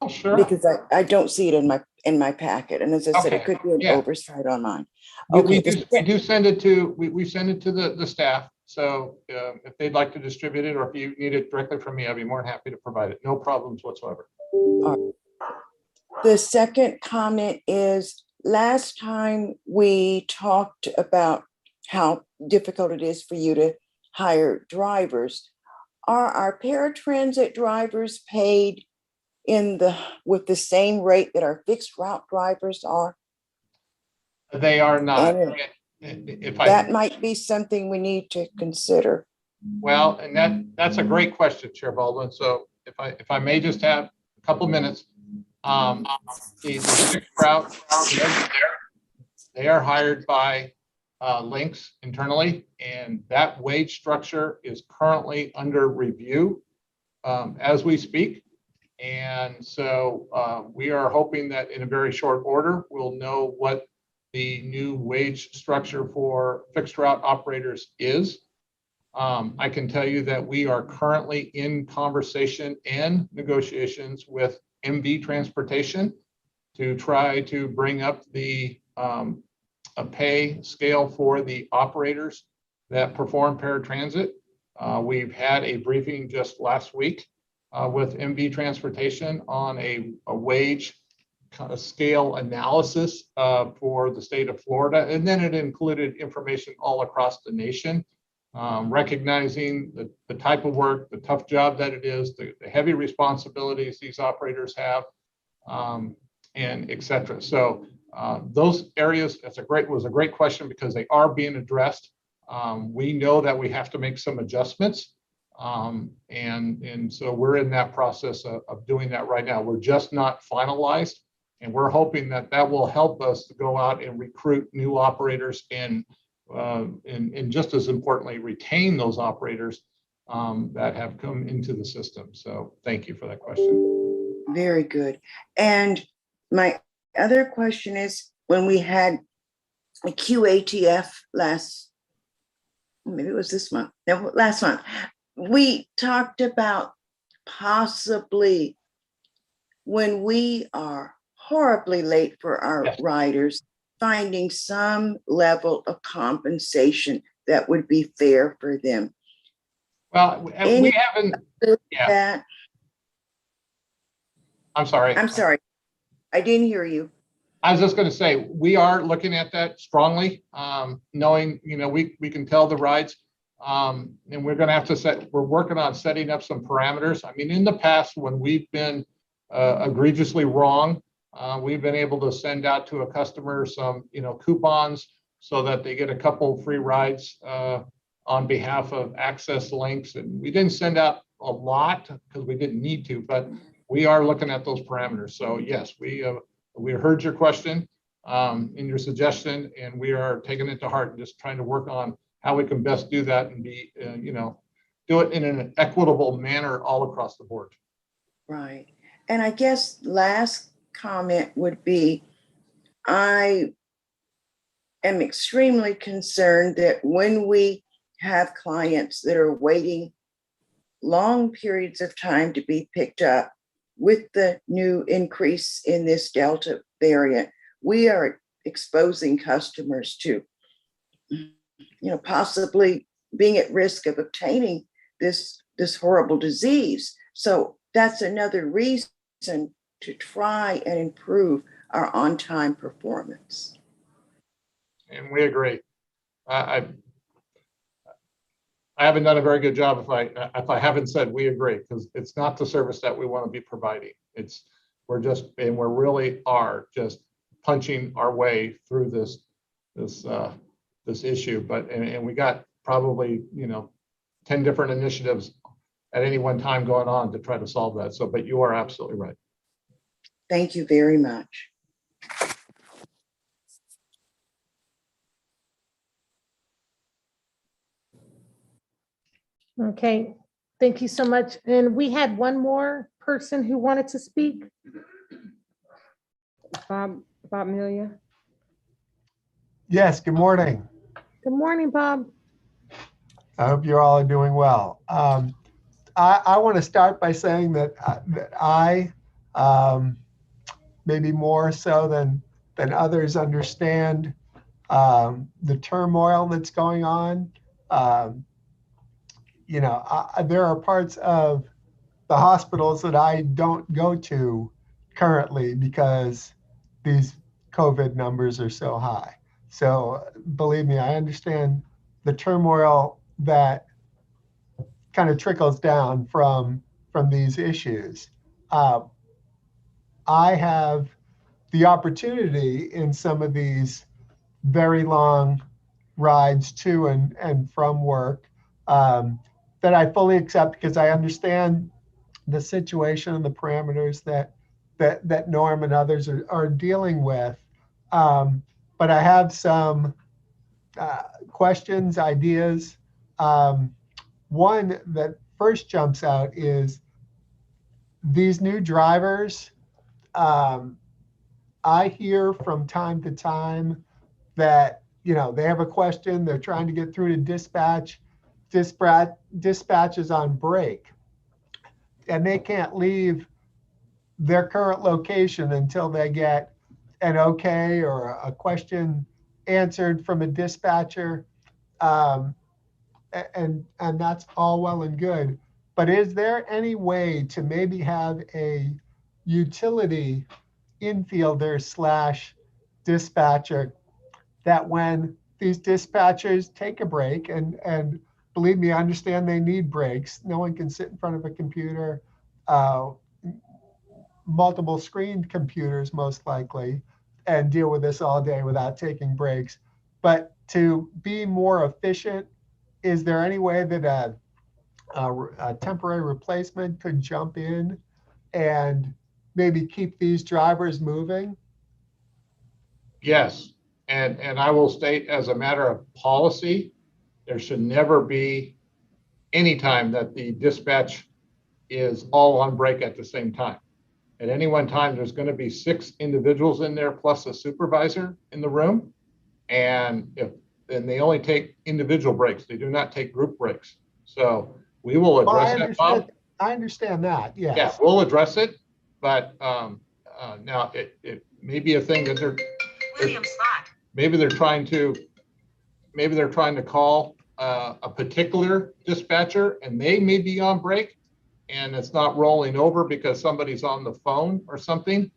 Oh, sure. Because I don't see it in my packet. And as I said, it Okay, could be an yeah. oversight on mine. We Okay, do send it to, we send it to the staff. So if they'd like to distribute it, or if you need it directly from me, I'd be more than happy to provide it. No problems whatsoever. the second comment is, last time we talked about how difficult it is for you to hire drivers. Are our paratransit drivers paid with the same rate that our fixed route drivers are? They are not. And If that might be something we need to consider. Well, and that's a great question, Chair Baldwin. So if I may just have a couple minutes. The fixed route, they are hired by Lynx internally, and that wage structure is currently under review as we speak. And so we are hoping that in a very short order, we'll know what the new wage structure for fixed route operators is. I can tell you that we are currently in conversation and negotiations with MV Transportation to try to bring up the a pay scale for the operators that perform paratransit. We've had a briefing just last week with MV Transportation on a wage kind of scale analysis for the state of Florida. And then it included information all across the nation, recognizing the type of work, the tough job that it is, the heavy responsibilities these operators have, and et cetera. So those areas, was a great question because they are being addressed. We know that we have to make some adjustments. And so we're in that process of doing that right now. We're just not finalized. And we're hoping that that will help us to go out and recruit new operators and just as importantly, retain those operators that have come into the system. So thank you for that question. Very good. And my other question is, when we had a QATF last month, we talked about possibly when we are horribly late for our riders, finding some level of compensation that would be fair for them. Well, we haven't. Yeah. I'm sorry. I didn't hear you. I was just going to say, we are looking at that strongly, knowing, we can tell the rides, and we're going to have to we're working on setting up some parameters. I mean, in the past, when we've been egregiously wrong, we've been able to send out to a customer some, coupons so that they get a couple free rides on behalf of Access Links. And we didn't send out a lot because we didn't need to, but we are looking at those parameters. So yes, we heard your question and your suggestion, and we are taking it to heart and just trying to work on how we can best do that and be, do it in an equitable manner all across the board. Right. And I guess last comment would be, I am extremely concerned that when we have clients that are waiting long periods of time to be picked up with the new increase in this Delta variant, we are exposing customers to, possibly being at risk of obtaining this horrible disease. So that's another reason to try and improve our on-time performance. And we agree. I haven't done a very good job if I haven't said we agree, because it's not the service that we want to be providing. We really are just punching our way through this issue. And we got probably 10 different initiatives at any one time going on to try to solve that. So, but you are absolutely right. Thank you very much. Okay, thank you so much. And we had one more person who wanted to speak. Bob Melia. Yes, good morning. Good morning, Bob. I hope you all are doing well. I want to start by saying that I maybe more so than others understand the turmoil that's going on. There are parts of the hospitals that I don't go to currently because these COVID numbers are so high. So believe me, I understand the turmoil that kind of trickles down from these issues. I have the opportunity in some of these very long rides to and from work that I fully accept because I understand the situation and the parameters that Norm and others are dealing with. But I have some questions, ideas. One that first jumps out is these new drivers. I hear from time to time that they have a question, they're trying to get through to dispatch is on break, and they can't leave their current location until they get an okay or a question answered from a dispatcher. And that's all well and good. But is there any way to maybe have a utility infielder slash dispatcher that when these dispatchers take a break, and believe me, I understand they need breaks. No one can sit in front of a computer, multiple screened computers most likely, and deal with this all day without taking breaks. But to be more efficient, is there any way that a temporary replacement could jump in and maybe keep these drivers moving? Yes, and I will state as a matter of policy, there should never be any time that the dispatch is all on break at the same time. At any one time, there's going to be 6 individuals in there plus a supervisor in the room. And they only take individual breaks. They do not take group breaks. So we will address that, Bob. I understand that, yes. Yeah, we'll address it. But now it may be a thing that maybe they're trying to call a particular dispatcher and they may be on break and it's not rolling over because somebody's on the phone or something.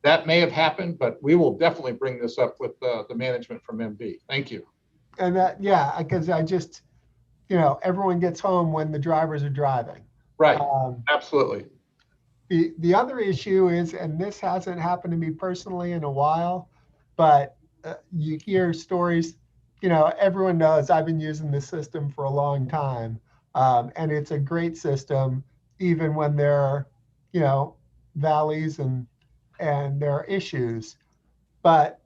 That may have happened, but we will definitely bring this up with the management from MV. Thank you. And that, yeah, because I just, everyone gets home when the drivers are driving. Right, absolutely. The other issue is, and this hasn't happened to me personally in a while, but you hear stories, everyone knows I've been using this system for a long time. And it's a great system, even when there are, valleys and there are issues. But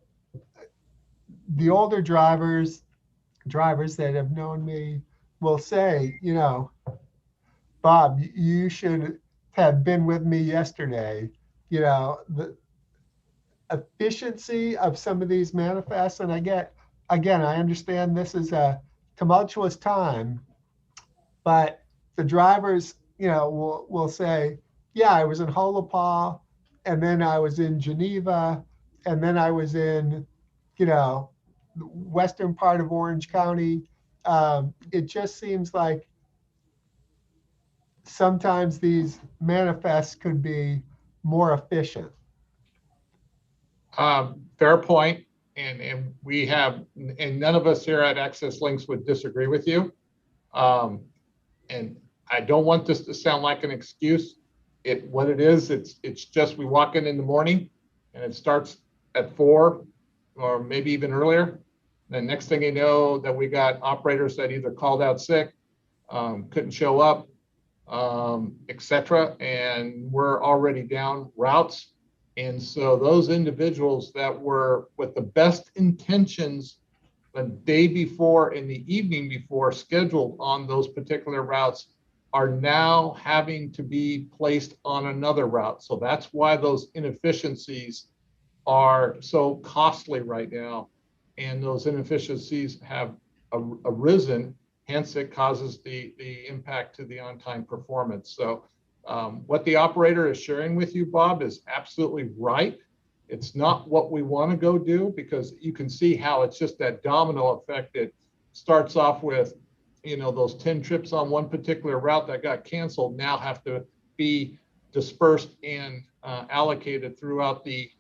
the older drivers that have known me will say, Bob, you should have been with me yesterday. The efficiency of some of these manifests, and I understand this is a tumultuous time, but the drivers, will say, yeah, I was in Holopau, and then I was in Geneva, and then I was in, the western part of Orange County. It just seems like sometimes these manifests could be more efficient. Fair point. And we have, and none of us here at Access Links would disagree with you. And I don't want this to sound like an excuse. What it is, it's just we walk in the morning and it starts at 4 or maybe even earlier. The next thing you know, that we got operators that either called out sick, couldn't show up, etc. And we're already down routes. And so those individuals that were with the best intentions the day before and the evening before scheduled on those particular routes are now having to be placed on another route. So that's why those inefficiencies are so costly right now. And those inefficiencies have arisen, hence it causes the impact to the on-time performance. So What the operator is sharing with you, Bob, is absolutely right. It's not what we want to go do, because you can see how it's just that domino effect that starts off with, those 10 trips on one particular route that got canceled now have to be dispersed and allocated throughout the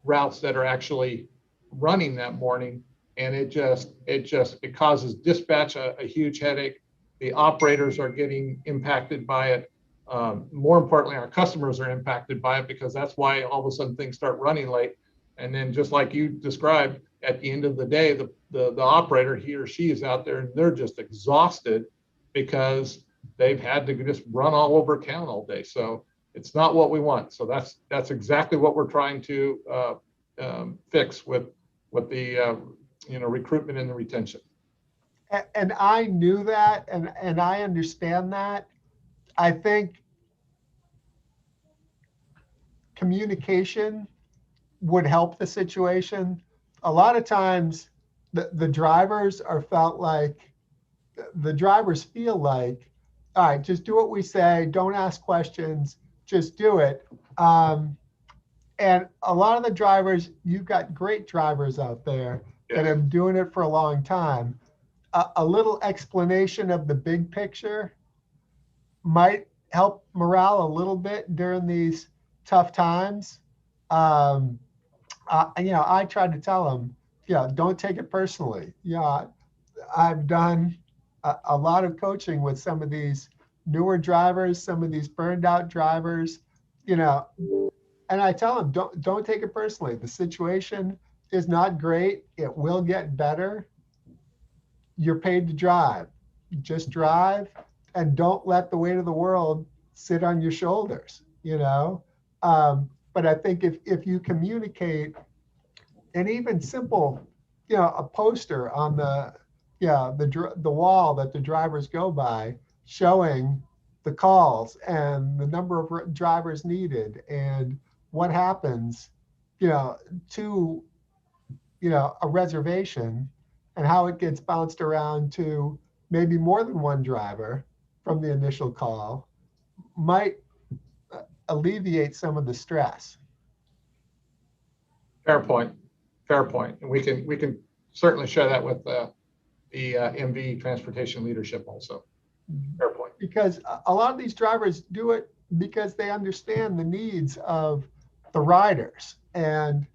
routes that are actually running that morning. And it causes dispatch a huge headache. The operators are getting impacted by it. More importantly, our customers are impacted by it, because that's why all of a sudden things start running late. And then, just like you described, at the end of the day, the operator, he or she, is out there and they're just exhausted because they've had to just run all over town all day. So it's not what we want. So that's exactly what we're trying to fix with the recruitment and the retention. And I knew that, and I understand that. I think communication would help the situation. A lot of times the drivers feel like, all right, just do what we say, don't ask questions, just do it. And a lot of the drivers, you've got great drivers out there that have been doing it for a long time. A little explanation of the big picture might help morale a little bit during these tough times. I tried to tell them, don't take it personally. I've done a lot of coaching with some of these newer drivers, some of these burned out drivers, and I tell them, don't take it personally. The situation is not great. It will get better. You're paid to drive. Just drive, and don't let the weight of the world sit on your shoulders, But I think if you communicate, and even simple, a poster on the wall that the drivers go by, showing the calls and the number of drivers needed and what happens, to, a reservation, and how it gets bounced around to maybe more than one driver from the initial call, might alleviate some of the stress. Fair point. And we can certainly share that with the MV transportation leadership also. Fair point. Because a lot of these drivers do it because they understand the needs of the riders, and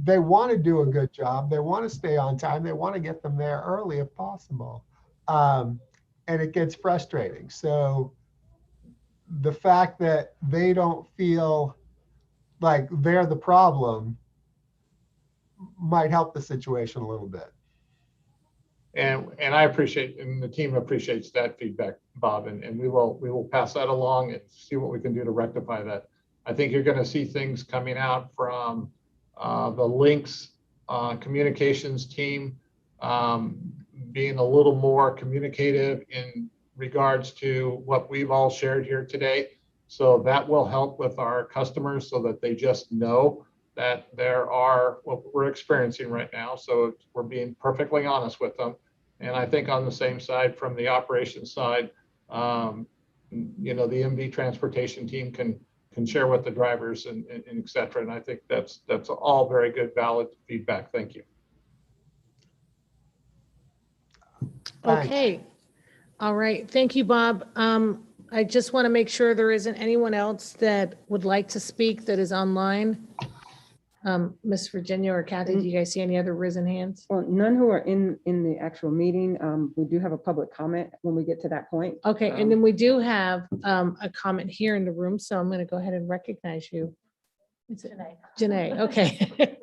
they want to do a good job. They want to stay on time. They want to get them there early if possible. And it gets frustrating. So the fact that they don't feel like they're the problem might help the situation a little bit. And I appreciate, and the team appreciates that feedback, Bob, and we will pass that along and see what we can do to rectify that. I think you're going to see things coming out from the links communications team being a little more communicative in regards to what we've all shared here today. So that will help with our customers, so that they just know that there are what we're experiencing right now. So we're being perfectly honest with them. And I think on the same side, from the operations side, the MV transportation team can share with the drivers and et cetera. And I think that's all very good, valid feedback. Thank you. Thanks. Okay. All right. Thank you, Bob. I just want to make sure there isn't anyone else that would like to speak that is online. Miss Virginia or Kathy, do you guys see any other risen hands? Well, none who are in the actual meeting. We do have a public comment when we get to that point. Okay, and then we do have a comment here in the room, so I'm going to go ahead and recognize you. Is it Janae? Okay.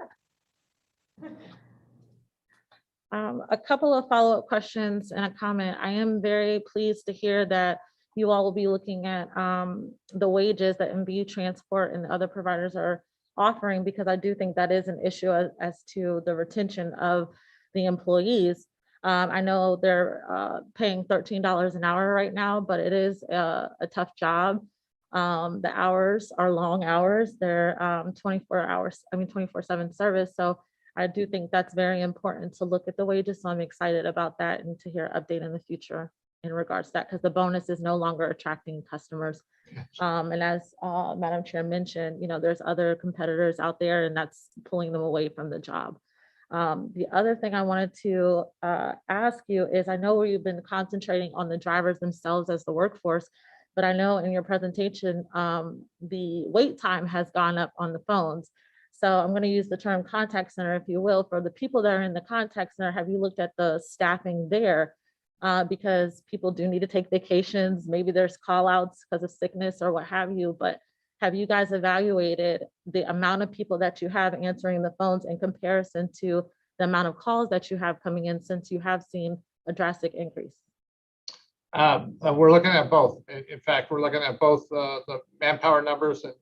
A couple of follow-up questions and a comment. I am very pleased to hear that you all will be looking at the wages that MVU Transport and other providers are offering, because I do think that is an issue as to the retention of the employees. I know they're paying $13 an hour right now, but it is a tough job. The hours are long hours. They're 24/7 service. So I do think that's very important to look at the wages. So I'm excited about that and to hear an update in the future. in regards to that, because the bonus is no longer attracting customers. And as Madam Chair mentioned, there's other competitors out there and that's pulling them away from the job. The other thing I wanted to ask you is, I know you've been concentrating on the drivers themselves as the workforce, but I know in your presentation, the wait time has gone up on the phones. So I'm going to use the term contact center, if you will, for the people that are in the contact center. Have you looked at the staffing there? Because people do need to take vacations. Maybe there's call outs because of sickness or what have you, but have you guys evaluated the amount of people that you have answering the phones in comparison to the amount of calls that you have coming in, since you have seen a drastic increase? We're looking at both. In fact, we're looking at both the manpower numbers and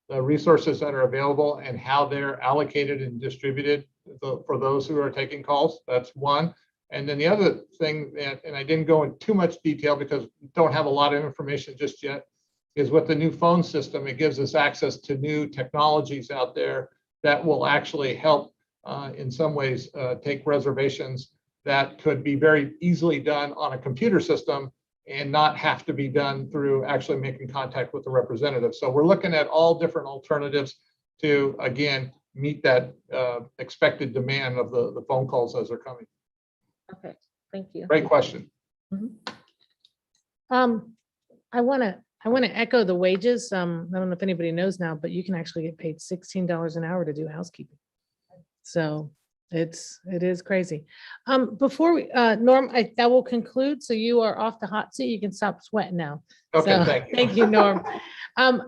the resources that are available and how they're allocated and distributed for those who are taking calls. That's one. And then the other thing, and I didn't go in too much detail because we don't have a lot of information just yet, is with the new phone system, it gives us access to new technologies out there that will actually help in some ways take reservations that could be very easily done on a computer system and not have to be done through actually making contact with the representative. So we're looking at all different alternatives to, again, meet that expected demand of the phone calls as they're coming. Okay, thank you. Great question. I want to echo the wages. I don't know if anybody knows now, but you can actually get paid $16 an hour to do housekeeping. So it is crazy. Before we, Norm, that will conclude. So you are off the hot seat. You can stop sweating now. Okay, So, thank you. Thank you, Norm.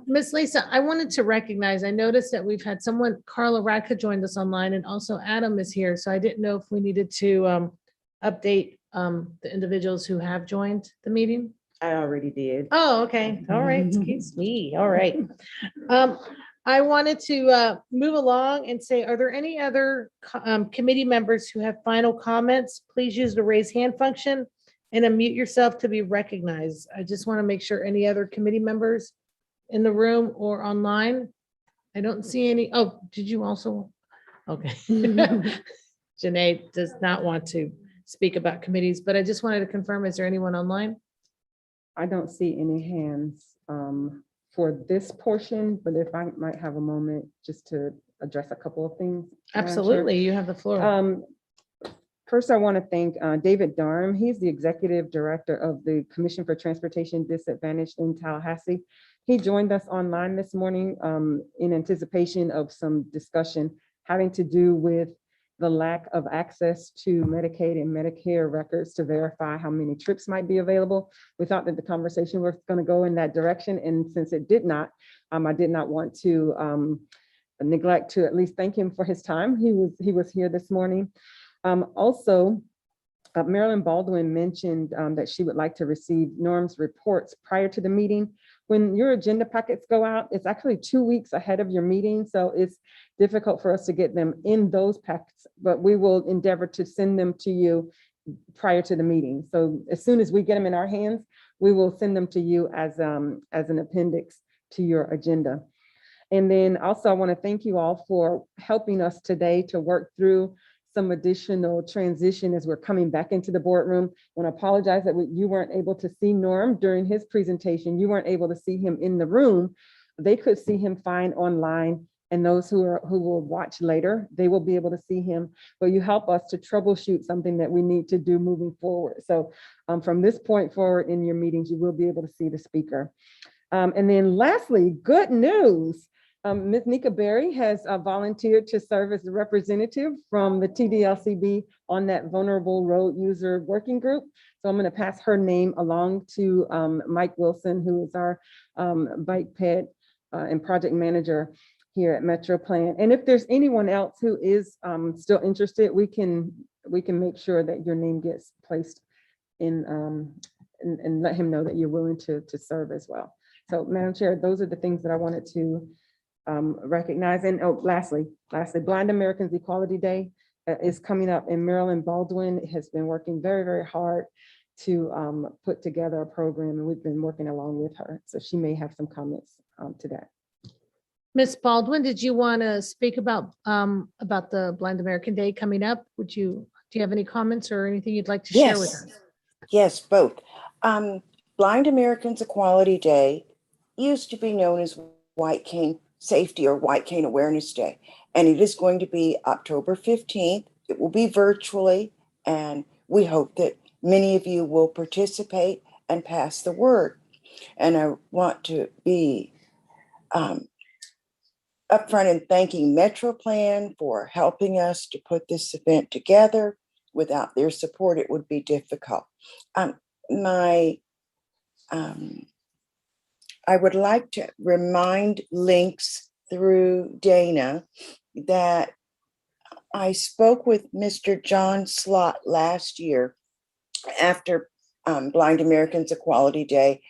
Miss Lisa, I wanted to recognize, I noticed that we've had someone, Carla Radka joined us online, and also Adam is here. So I didn't know if we needed to update the individuals who have joined the meeting. I already did. Oh, okay. All right. Excuse me. All right. I wanted to move along and say, are there any other committee members who have final comments? Please use the raise hand function and unmute yourself to be recognized. I just want to make sure any other committee members in the room or online. I don't see any. Oh, did you also? Okay. Janae does not want to speak about committees, but I just wanted to confirm, is there anyone online? I don't see any hands for this portion, but if I might have a moment just to address a couple of things. Madam Chair. Absolutely, you have the floor. First, I want to thank David Darm. He's the Executive Director of the Commission for Transportation Disadvantaged in Tallahassee. He joined us online this morning in anticipation of some discussion having to do with the lack of access to Medicaid and Medicare records to verify how many trips might be available. We thought that the conversation was going to go in that direction, and since it did not, I did not want to neglect to at least thank him for his time. He was here this morning. Also, Marilyn Baldwin mentioned that she would like to receive Norm's reports prior to the meeting. When your agenda packets go out, it's actually 2 weeks ahead of your meeting, so it's difficult for us to get them in those packets, but we will endeavor to send them to you prior to the meeting. So as soon as we get them in our hands, we will send them to you as an appendix to your agenda. And then also I want to thank you all for helping us today to work through some additional transition as we're coming back into the boardroom. I want to apologize that you weren't able to see Norm during his presentation. You weren't able to see him in the room. They could see him fine online, and those who will watch later, they will be able to see him. But you help us to troubleshoot something that we need to do moving forward. So from this point forward in your meetings, you will be able to see the speaker. And then lastly, good news. Ms. Nika Berry has volunteered to serve as the representative from the TDLCB on that vulnerable road user working group. So I'm going to pass her name along to Mike Wilson, who is our bike ped and project manager here at MetroPlan. And if there's anyone else who is still interested, we can make sure that your name gets placed in and let him know that you're willing to serve as well. So Madam Chair, those are the things that I wanted to recognize. And lastly, Blind Americans Equality Day is coming up, and Marilyn Baldwin has been working very, very hard to put together a program, and we've been working along with her. So she may have some comments to that. Ms. Baldwin, did you want to speak about the Blind American Day coming up? Do you have any comments or anything you'd like to share with us? Yes, both. Blind Americans Equality Day used to be known as White Cane Safety or White Cane Awareness Day, and it is going to be October 15th. It will be virtually, and we hope that many of you will participate and pass the word. And I want to be upfront in thanking MetroPlan for helping us to put this event together. Without their support, it would be difficult. I would like to remind links through Dana that I spoke with Mr. John Slott last year after Blind Americans Equality Day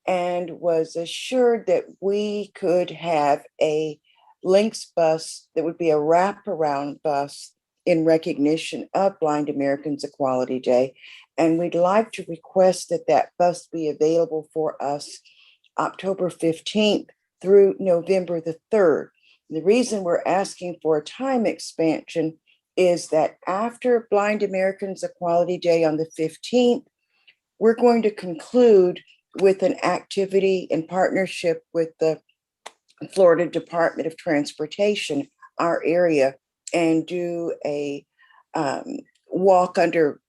and was assured that we could have a Links bus that would be a wraparound bus in recognition of Blind Americans Equality Day. And we'd like to request that that bus be available for us October 15th through November the 3rd. The reason we're asking for a time expansion is that after Blind Americans Equality Day on the 15th, we're going to conclude with an activity in partnership with the Florida Department of Transportation, our area, and do a walk under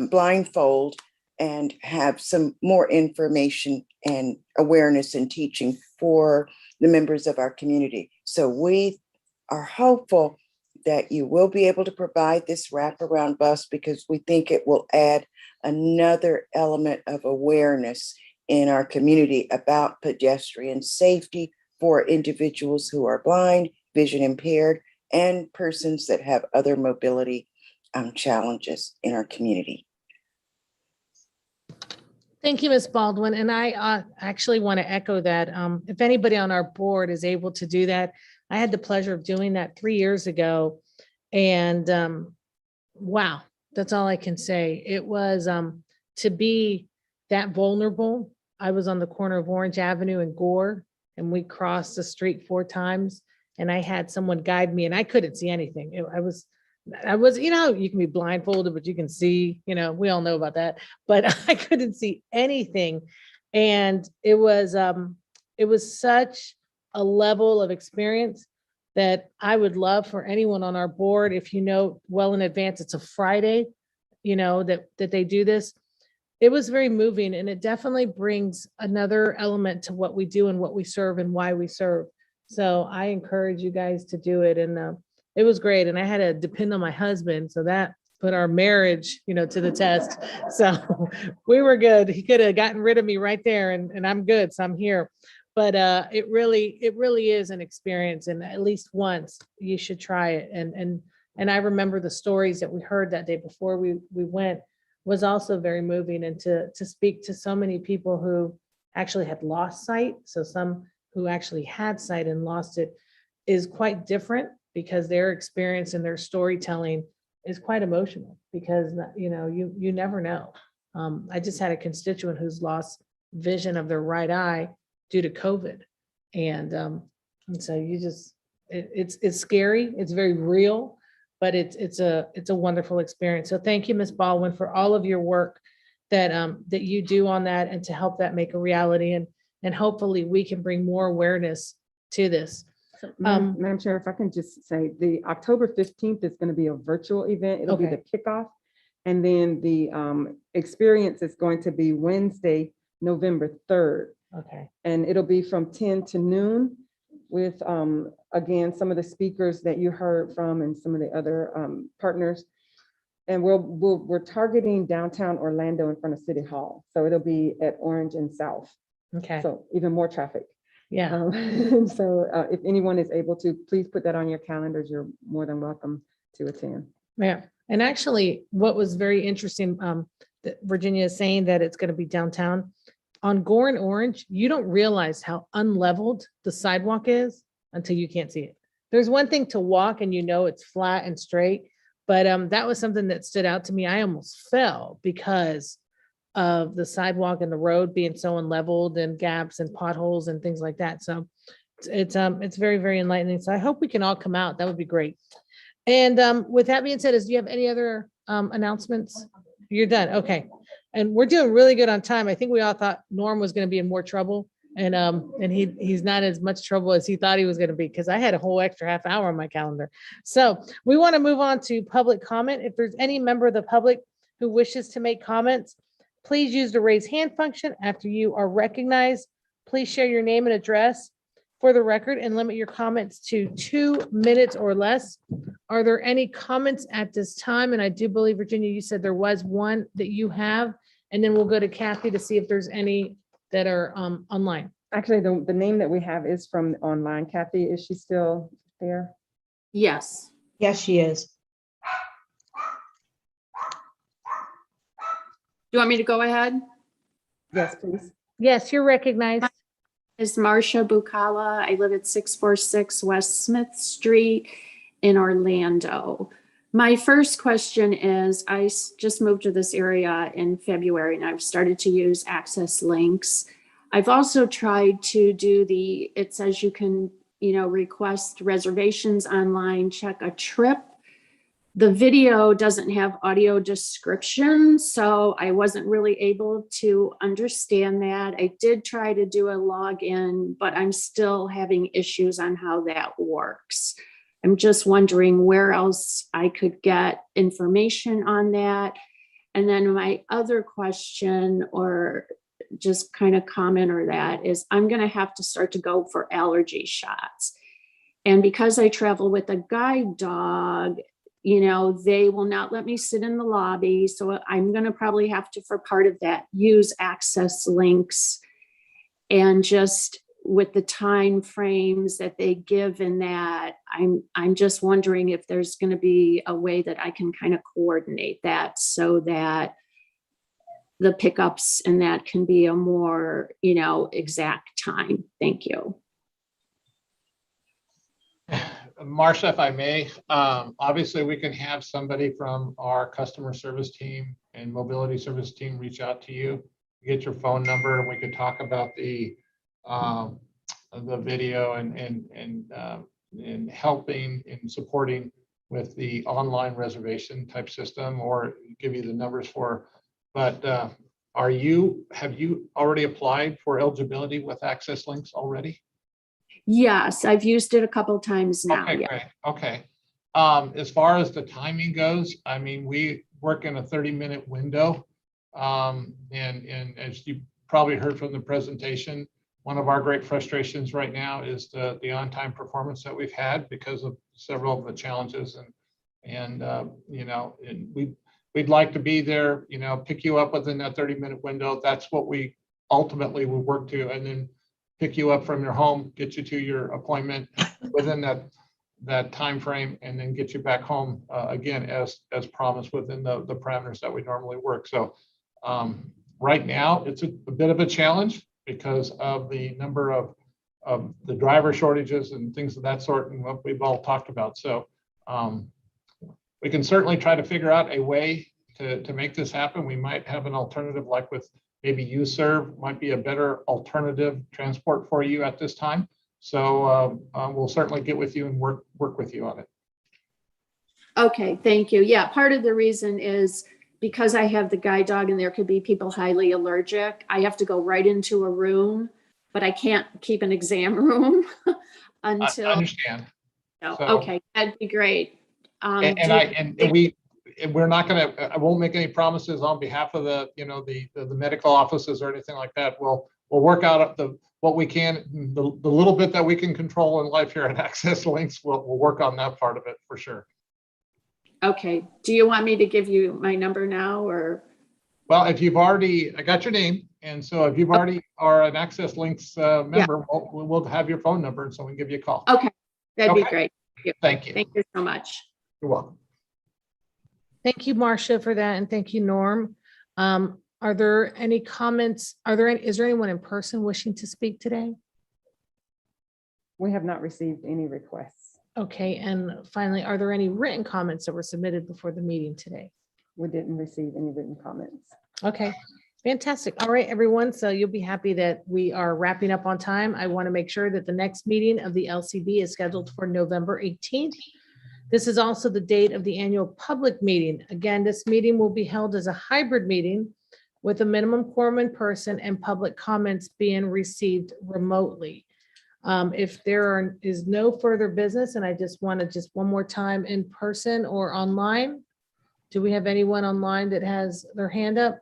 blindfold and have some more information and awareness and teaching for the members of our community. So we are hopeful that you will be able to provide this wraparound bus because we think it will add another element of awareness in our community about pedestrian safety for individuals who are blind, vision impaired, and persons that have other mobility challenges in our community. Thank you, Ms. Baldwin. And I actually want to echo that. If anybody on our board is able to do that, I had the pleasure of doing that 3 years ago. And wow, that's all I can say. It was to be that vulnerable. I was on the corner of Orange Avenue and Gore, and we crossed the street 4 times. And I had someone guide me, and I couldn't see anything. I was, you know, you can be blindfolded, but you can see, you know, we all know about that, but I couldn't see anything. And it was such a level of experience that I would love for anyone on our board, if you know well in advance, it's a Friday, you know, that they do this. It was very moving, and it definitely brings another element to what we do and what we serve and why we serve. So I encourage you guys to do it. And it was great. And I had to depend on my husband. So that put our marriage, you know, to the test. So we were good. He could have gotten rid of me right there, and I'm good. So I'm here. But it really is an experience. And at least once you should try it. And I remember the stories that we heard that day before we went was also very moving, and to speak to so many people who actually had lost sight. So some who actually had sight and lost it is quite different, because their experience and their storytelling is quite emotional, because, you know, you never know. I just had a constituent who's lost vision of their right eye due to COVID. And so you just, it's scary. It's very real, but it's a wonderful experience. So thank you, Ms. Baldwin, for all of your work that you do on that, and to help that make a reality. And hopefully we can bring more awareness to this. So, Madam Chair, if I can just say, the October 15th is going to be a virtual event. It'll be the kickoff. And then the experience is going to be Wednesday, November 3rd. Okay. And it'll be from 10 to noon with, again, some of the speakers that you heard from and some of the other partners. And we're targeting downtown Orlando in front of City Hall. So it'll be at Orange and South. Okay. So even more traffic. Yeah. So if anyone is able to, please put that on your calendars. You're more than welcome to attend. Yeah. And actually, what was very interesting, that Virginia is saying that it's going to be downtown. On Gore and Orange, you don't realize how unleveled the sidewalk is until you can't see it. There's one thing to walk and you know it's flat and straight, but that was something that stood out to me. I almost fell because of the sidewalk and the road being so unleveled, and gaps and potholes and things like that. So it's very, very enlightening. So I hope we can all come out. That would be great. And with that being said, do you have any other announcements? You're done. Okay. And we're doing really good on time. I think we all thought Norm was going to be in more trouble. And he's not as much trouble as he thought he was going to be, because I had a whole extra half hour on my calendar. So we want to move on to public comment. If there's any member of the public who wishes to make comments, please use the raise hand function after you are recognized. Please share your name and address for the record and limit your comments to 2 minutes or less. Are there any comments at this time? And I do believe, Virginia, you said there was one that you have, and then we'll go to Kathy to see if there's any that are online. Actually, the name that we have is from online. Kathy, is she still there? Yes. Yes, she is. Do you want me to go ahead? Yes, please. Yes, you're recognized. It's Marcia Bucala. I live at 646 West Smith Street in Orlando. My first question is, I just moved to this area in February and I've started to use Access Links. I've also tried to do it says you can, request reservations online, check a trip. The video doesn't have audio description, so I wasn't really able to understand that. I did try to do a login, but I'm still having issues on how that works. I'm just wondering where else I could get information on that. And then my other question, or just kind of comment or that, is I'm going to have to start to go for allergy shots. And because I travel with a guide dog, they will not let me sit in the lobby. So I'm going to probably have to, for part of that, use Access Links. And just with the time frames that they give in that, I'm just wondering if there's going to be a way that I can kind of coordinate that so that the pickups and that can be a more, exact time. Thank you. Marcia, if I may, obviously we can have somebody from our customer service team and mobility service team reach out to you, get your phone number, and we could talk about the video and helping and supporting with the online reservation type system, or give you the numbers for. But have you already applied for eligibility with Access Links already? Yes, I've used it a couple of times now. Okay, Yeah. great. Okay. As far as the timing goes, I mean, we work in a 30-minute window. And as you probably heard from the presentation, one of our great frustrations right now is the on-time performance that we've had because of several of the challenges. And we'd like to be there, pick you up within that 30-minute window. That's what we ultimately will work to, and then pick you up from your home, get you to your appointment within that time frame, and then get you back home again as promised within the parameters that we normally work. So right now it's a bit of a challenge because of the number of the driver shortages and things of that sort, and what we've all talked about. So we can certainly try to figure out a way to make this happen. We might have an alternative, like with maybe UServe might be a better alternative transport for you at this time. So we'll certainly get with you and work with you on it. Okay, thank you. Yeah, part of the reason is because I have the guide dog and there could be people highly allergic. I have to go right into a room, but I can't keep an exam room until. I understand. No, So, okay, that'd be great. We're not going to. I won't make any promises on behalf of the medical offices or anything like that. We'll work out what we can, the little bit that we can control in life here at Access Links. We'll work on that part of it for sure. Okay. Do you want me to give you my number now, or? Well, if you've already, I got your name, and so if you've already are an Access Links member, we'll have your phone number, and so we can give you a call. Okay, that'd be Okay. great. Thank you. Thank you so much. You're welcome. Thank you, Marcia, for that, and thank you, Norm. Are there any comments? Is there anyone in person wishing to speak today? We have not received any requests. Okay, and finally, are there any written comments that were submitted before the meeting today? We didn't receive any written comments. Okay, fantastic. All right, everyone. So you'll be happy that we are wrapping up on time. I want to make sure that the next meeting of the LCB is scheduled for November 18th. This is also the date of the annual public meeting. Again, this meeting will be held as a hybrid meeting with a minimum quorum in person and public comments being received remotely. If there is no further business, and I just want to just one more time in person or online. Do we have anyone online that has their hand up?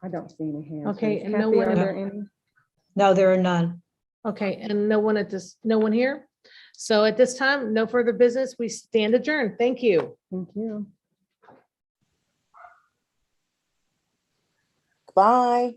I don't see any hands. Okay, raised. and no Kathy, one are in- there any? No, there are none. Okay, and no one no one here? So at this time, no further business. We stand adjourned. Thank you. Thank you. Bye.